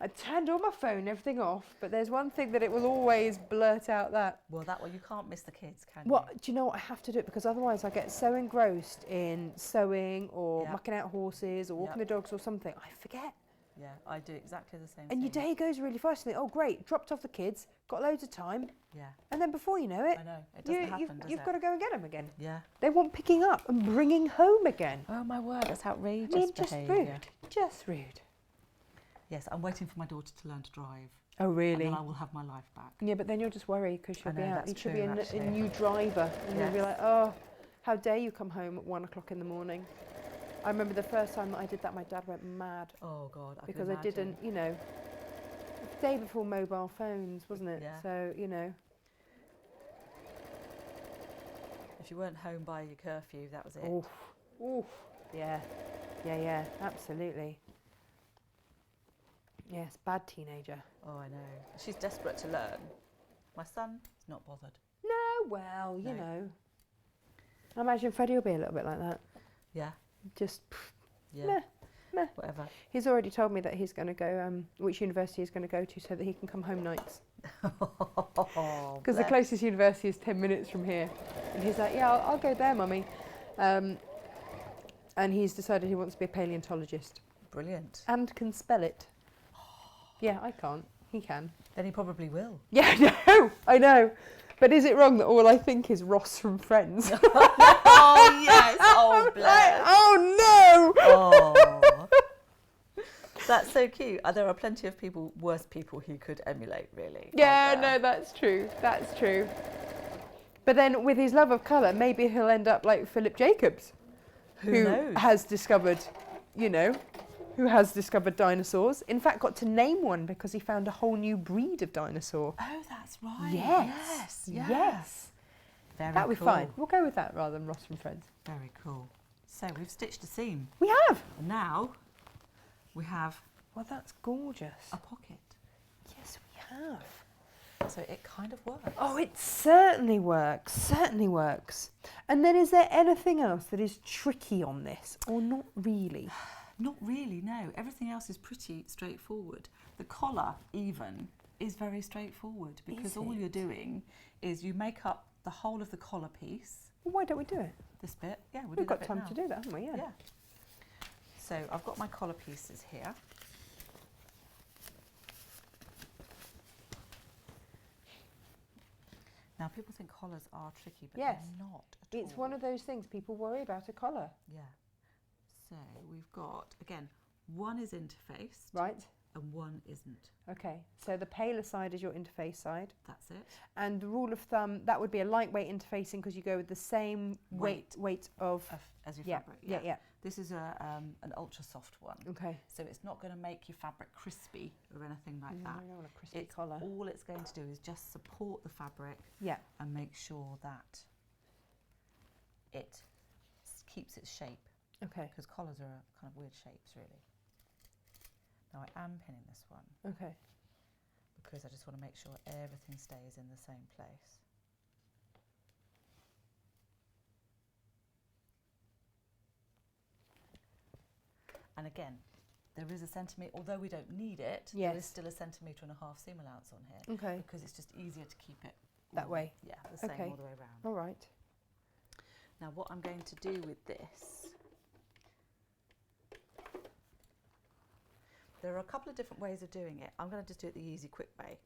I turned all my phone, everything off, but there's one thing that it will always blurt out that. Well, that one you can't miss the kids, can Well, you? do you know what? I have to do it because otherwise I get so engrossed in sewing or Yeah. mucking out horses or walking Yep. the dogs or something. I forget. Yeah, I do exactly the same And your thing. day goes really fast. You think, oh, great, dropped off the kids, got loads of time. Yeah, And then before you know it, I know. It doesn't happen, does you've it? got to go and get them again. Yeah. They want picking up and bringing home again. Oh my word, that's outrageous I mean, just behaviour. rude. Just rude. Yes, I'm waiting for my daughter to learn to drive. Oh, really? And then I will have my life back. Yeah, but then you'll just worry because she'll I be know, out. that's You should true, be a actually. new driver. And you'll be Yes. like, oh, how dare you come home at 1 o'clock in the morning. I remember the first time that I did that, my dad went mad. Oh God, I Because can I didn't, you know, the day before mobile phones, wasn't it? Yeah. So, you know. If you weren't home by your curfew, that was it. Oof, oof, yeah. Yeah, yeah, absolutely. Yes, bad teenager. Oh, I know. She's desperate to learn. My son is not bothered. No, well, you No. know. I imagine Freddie will be a little bit like that. Yeah. Just, Yeah. meh, meh. Whatever. He's already told me that he's going to go, which university he's going to go to so that he can come home nights. Because the closest university is 10 minutes from here. And he's like, yeah, I'll go there, Mummy. And he's decided he wants to be a paleontologist. Brilliant. And can spell it. Yeah, I can't. He can. Then he probably will. Yeah, I know. But is it wrong that all I think is Ross from Friends? Oh, yes. Oh, bless. Oh, no. Oh. That's so cute. There are plenty of people, worse people he could emulate, really. Yeah, no, that's true. That's true. But then with his love of colour, maybe he'll end up like Philip Jacobs. Who knows? Has discovered, you know, who has discovered dinosaurs. In fact, got to name one because he found a whole new breed of dinosaur. Oh, that's right. Yes. Yes. Yes. Very That'll be cool. fine. We'll go with that rather than Ross from Friends. Very cool. So we've stitched a seam. We have. And now we have Well, that's gorgeous. a pocket. Yes, we have. So it kind of works. Oh, it certainly works. Certainly works. And then is there anything else that is tricky on this or not really? Not really, no. Everything else is pretty straightforward. The collar, even, is very straightforward because all you're doing is you make up the whole of the collar piece. Well, why don't we do it? This bit, yeah, we'll do We've that got bit time now. to do that, haven't we? Yeah. Yeah. So I've got my collar pieces here. Now people think collars are tricky, but Yes. they're not at It's all. one of those things people worry about a collar. Yeah. So we've got, again, one is interfaced Right. and one isn't. Okay. So the paler side is your interface side. That's it. And the rule of thumb, that would be a lightweight interfacing because you go with the same weight of As your yeah, fabric. yeah. This is an ultra soft one. Okay. So it's not going to make your fabric crispy or anything like No, that. I don't want a crispy It's collar. all it's going to do is just support the fabric Yeah. and make sure that it keeps its shape, Okay. because collars are kind of weird shapes, really. Now I am pinning this one Okay. because I just want to make sure everything stays in the same place. And again, there is a centimetre, although we don't need it, there is Yes. still a 1.5 cm seam allowance on here Okay. because it's just easier to keep it That all- way. Yeah, the same Okay. all the way around. All right. Now what I'm going to do with this, there are a couple of different ways of doing it. I'm going to just do it the easy, quick way.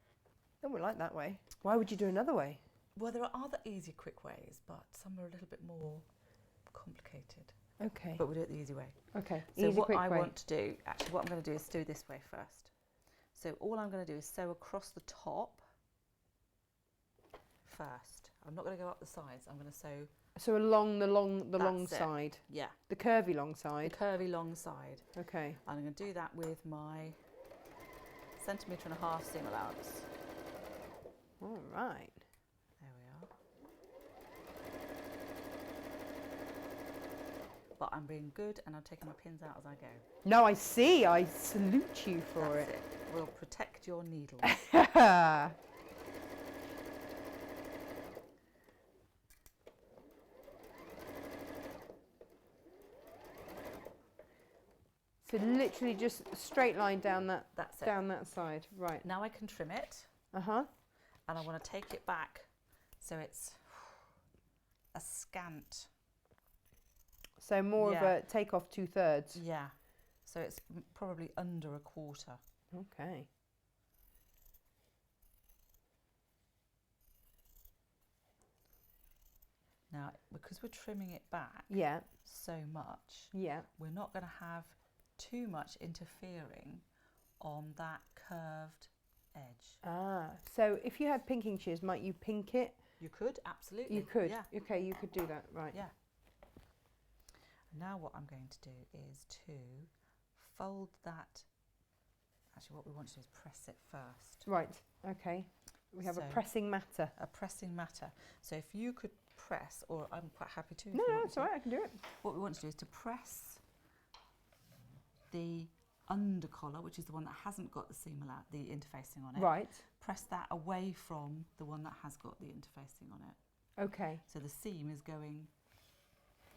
Don't we like that way? Why would you do another way? Well, there are other easy, quick ways, but some are a little bit more complicated. Okay. But we'll do it the easy way. Okay. So Easy, what quick I way. want to do, actually what I'm going to do is do this way first. So all I'm going to do is sew across the top first. I'm not going to go up the sides. I'm going to sew, So along the long That's it. side, yeah, the curvy long the side. curvy long side. Okay. I'm going to do that with my 1.5 cm seam allowance. All right. There we are. But I'm being good and I'm taking my pins out as I go. No, I see. I salute you for That's it. it. We'll protect your needles. So literally just a straight line down that That's it. down that side. Right. Now I can trim it Uh-huh. and I want to take it back so it's a scant. So more of Yeah. a take off 2/3. Yeah. So it's probably under a quarter. Okay. Now, because we're trimming it back Yeah. so much, Yeah. we're not going to have too much interfering on that curved edge. Ah. So if you had pinking shears, might you pink it? You could, absolutely. You could. Yeah. Okay, you could do that. Right. Yeah. Now what I'm going to do is to fold that. Actually, what we want to do is press it first. Right. Okay. We have a So- pressing matter. A pressing matter. So if you could press, or I'm quite happy to. if No, you no, want it's to. all right. I can do it. What we want to do is to press the under collar, which is the one that hasn't got the seam the interfacing on it. Right. Press that away from the one that has got the interfacing on it. Okay. So the seam is going,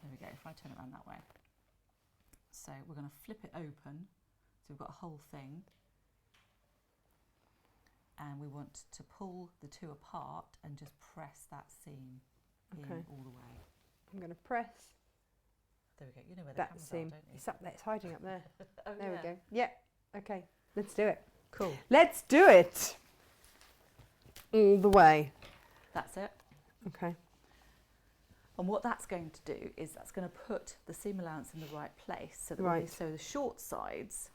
there we go, if I turn it around that way. So we're going to flip it open. So we've got a whole thing. And we want to pull the two apart and just press that seam in all the way. I'm going to press. There we go. You know where the that cameras seam. are, don't you? It's up there. It's hiding up there. Oh, There we go. Yeah. Okay. Let's do it. Cool. Let's do it. All the way. That's it. Okay. And what that's going to do is that's going to put the seam allowance in the right place so that when we sew the short sides,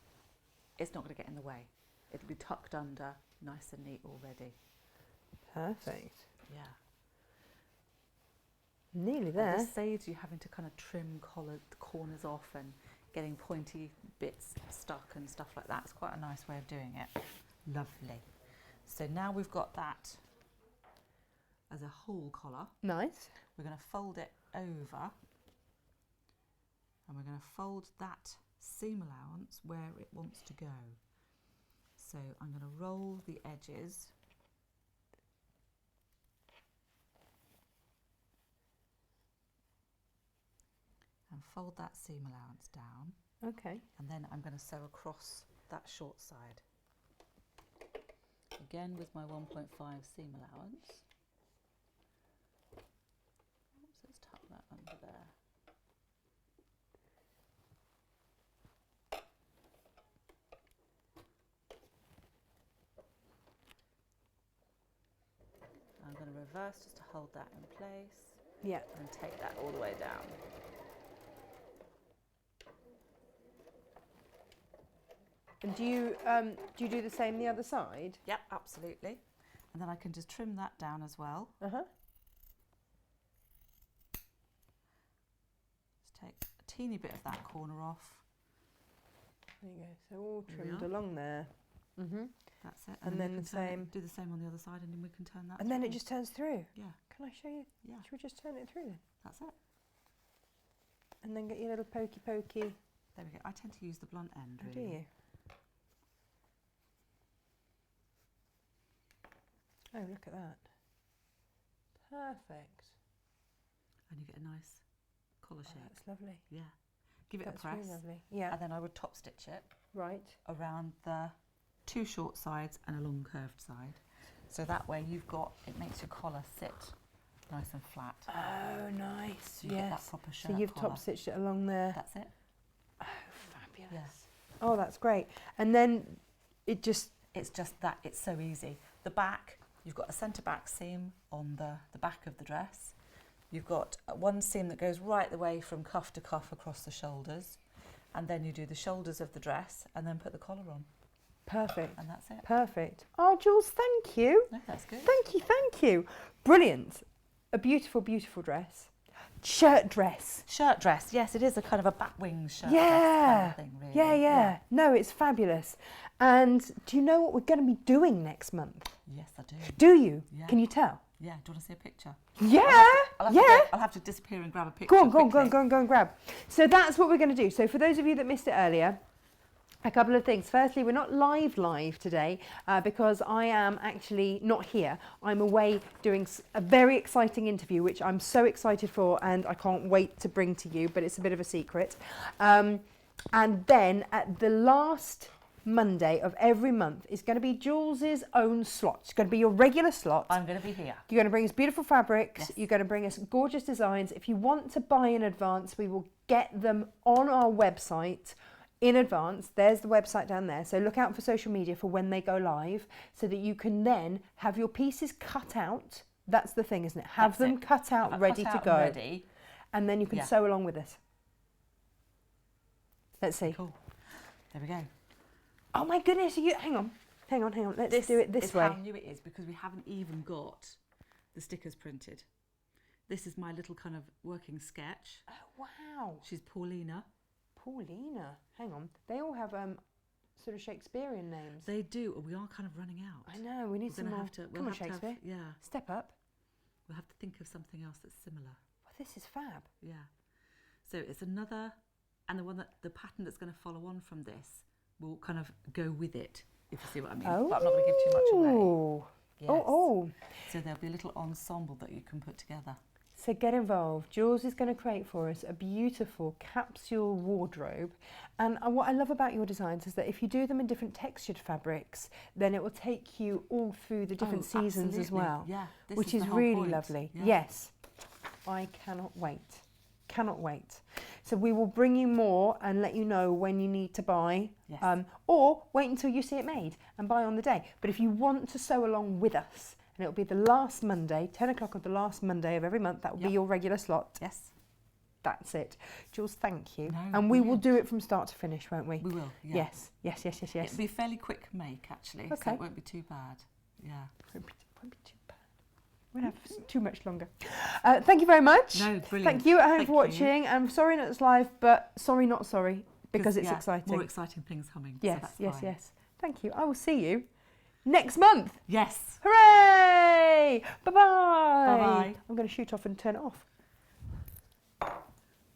it's not going to get in the way. It'll be tucked under, nice and neat already. Perfect. Yeah. Nearly there. And this saves you having to kind of trim the corners off and getting pointy bits stuck and stuff like that. It's quite a nice way of doing it. Lovely. So now we've got that as a whole collar. Nice. We're going to fold it over and we're going to fold that seam allowance where it wants to go. So I'm going to roll the edges and fold that seam allowance down. Okay. And then I'm going to sew across that short side. Again with my 1.5 seam allowance. Oops, let's tuck that under there. I'm going to reverse just to hold that in place. Yeah. And take that all the way down. And do you do the same the other side? Yep, absolutely. And then I can just trim that down as well. Uh-huh. Just take a teeny bit of that corner off. There you go. So all There we trimmed are. along there. Mm-hmm. That's it. And then we the can turn it- same. do the same on the other side, and then we can turn that. And then it through. just turns through. Yeah, Can I show you? yeah. Should we just turn it through then? That's it. And then get your little pokey. There we go. I tend to use the blunt end. Oh, Really. do you? Oh, look at that. Perfect. And you get a nice collar Oh, shape. that's lovely. Yeah. Give it That's a press. really lovely. Yeah. And then I would top stitch it Right. around the two short sides and a long curved side. So that way it makes your collar sit nice and flat. Oh, nice. You get that Yes. proper shirt So you've collar. top stitched it along there. That's it. Oh, fabulous. Yes. Oh, that's great. And then it just. It's just that, it's so easy. The back, you've got a centre back seam on the back of the dress. You've got one seam that goes right the way from cuff to cuff across the shoulders. And then you do the shoulders of the dress and then put the collar on. Perfect. And that's it. Perfect. Oh, Jules, thank you. No, that's good. Thank you, thank you. Brilliant. A beautiful, beautiful dress. Shirt dress. Shirt dress, yes, it is a kind of a batwing shirt dress Yeah. kind of thing, really. Yeah. No, it's fabulous. And do you know what we're going to be doing next month? Yes, I do. Do you? Yeah. Can you tell? Yeah, do you want to see a picture? Yeah. I'll have to disappear and grab a picture. Go on, quickly. go on, grab. So that's what we're going to do. So for those of you that missed it earlier, a couple of things. Firstly, we're not live today because I am actually not here. I'm away doing a very exciting interview, which I'm so excited for and I can't wait to bring to you, but it's a bit of a secret. And then at the last Monday of every month is going to be Jules's own slot. It's going to be your regular slot. I'm going to be here. You're going to bring us beautiful fabrics. Yes. You're going to bring us gorgeous designs. If you want to buy in advance, we will get them on our website in advance. There's the website down there. So look out for social media for when they go live so that you can then have your pieces cut out. That's the thing, isn't it? Have them cut out, ready to go. Ready. And then you can sew along with us. Let's see. Cool. There we go. Oh my goodness, hang on. Let's do it this way. How new it is because we haven't even got the stickers printed. This is my little kind of working sketch. Oh, wow. She's Paulina. Paulina. Hang on. They all have sort of Shakespearean names. They do. We are kind of running out. I know. We need some more. Come on, Shakespeare. Yeah. Step up. We'll have to think of something else that's similar. Well, this is fab. Yeah. So it's another and the pattern that's going to follow on from this will kind of go with it, if you see what I mean. Oh. But I'm not going to give too much away. Yes. Oh. So there'll be a little ensemble that you can put together. So get involved. Jules is going to create for us a beautiful capsule wardrobe. And what I love about your designs is that if you do them in different textured fabrics, then it will take you all through the different seasons as well. Yeah, which is really lovely. Yeah. Yes. I cannot wait. Cannot wait. So we will bring you more and let you know when you need to buy. Yes. Or wait until you see it made and buy on the day. But if you want to sew along with us, and it'll be the last Monday, 10 o'clock of the last Monday of every month. That will be your regular slot. Yes. That's it. Jules, thank you. No, and we will do it from start to finish, won't we? We will, yeah. Yes. It'll be a fairly quick make, actually, Okay. so it won't be too bad. Yeah. Won't be too bad. We'll have too much longer. Thank you very much. No, brilliant. Thank you at home Thank for watching. I'm sorry not it's live, but sorry not sorry, because it's exciting. More exciting things coming. Yes, so that's fine. yes. Thank you. I will see you next month. Yes. Hooray! Bye-bye. Bye-bye. I'm going to shoot off and turn it off.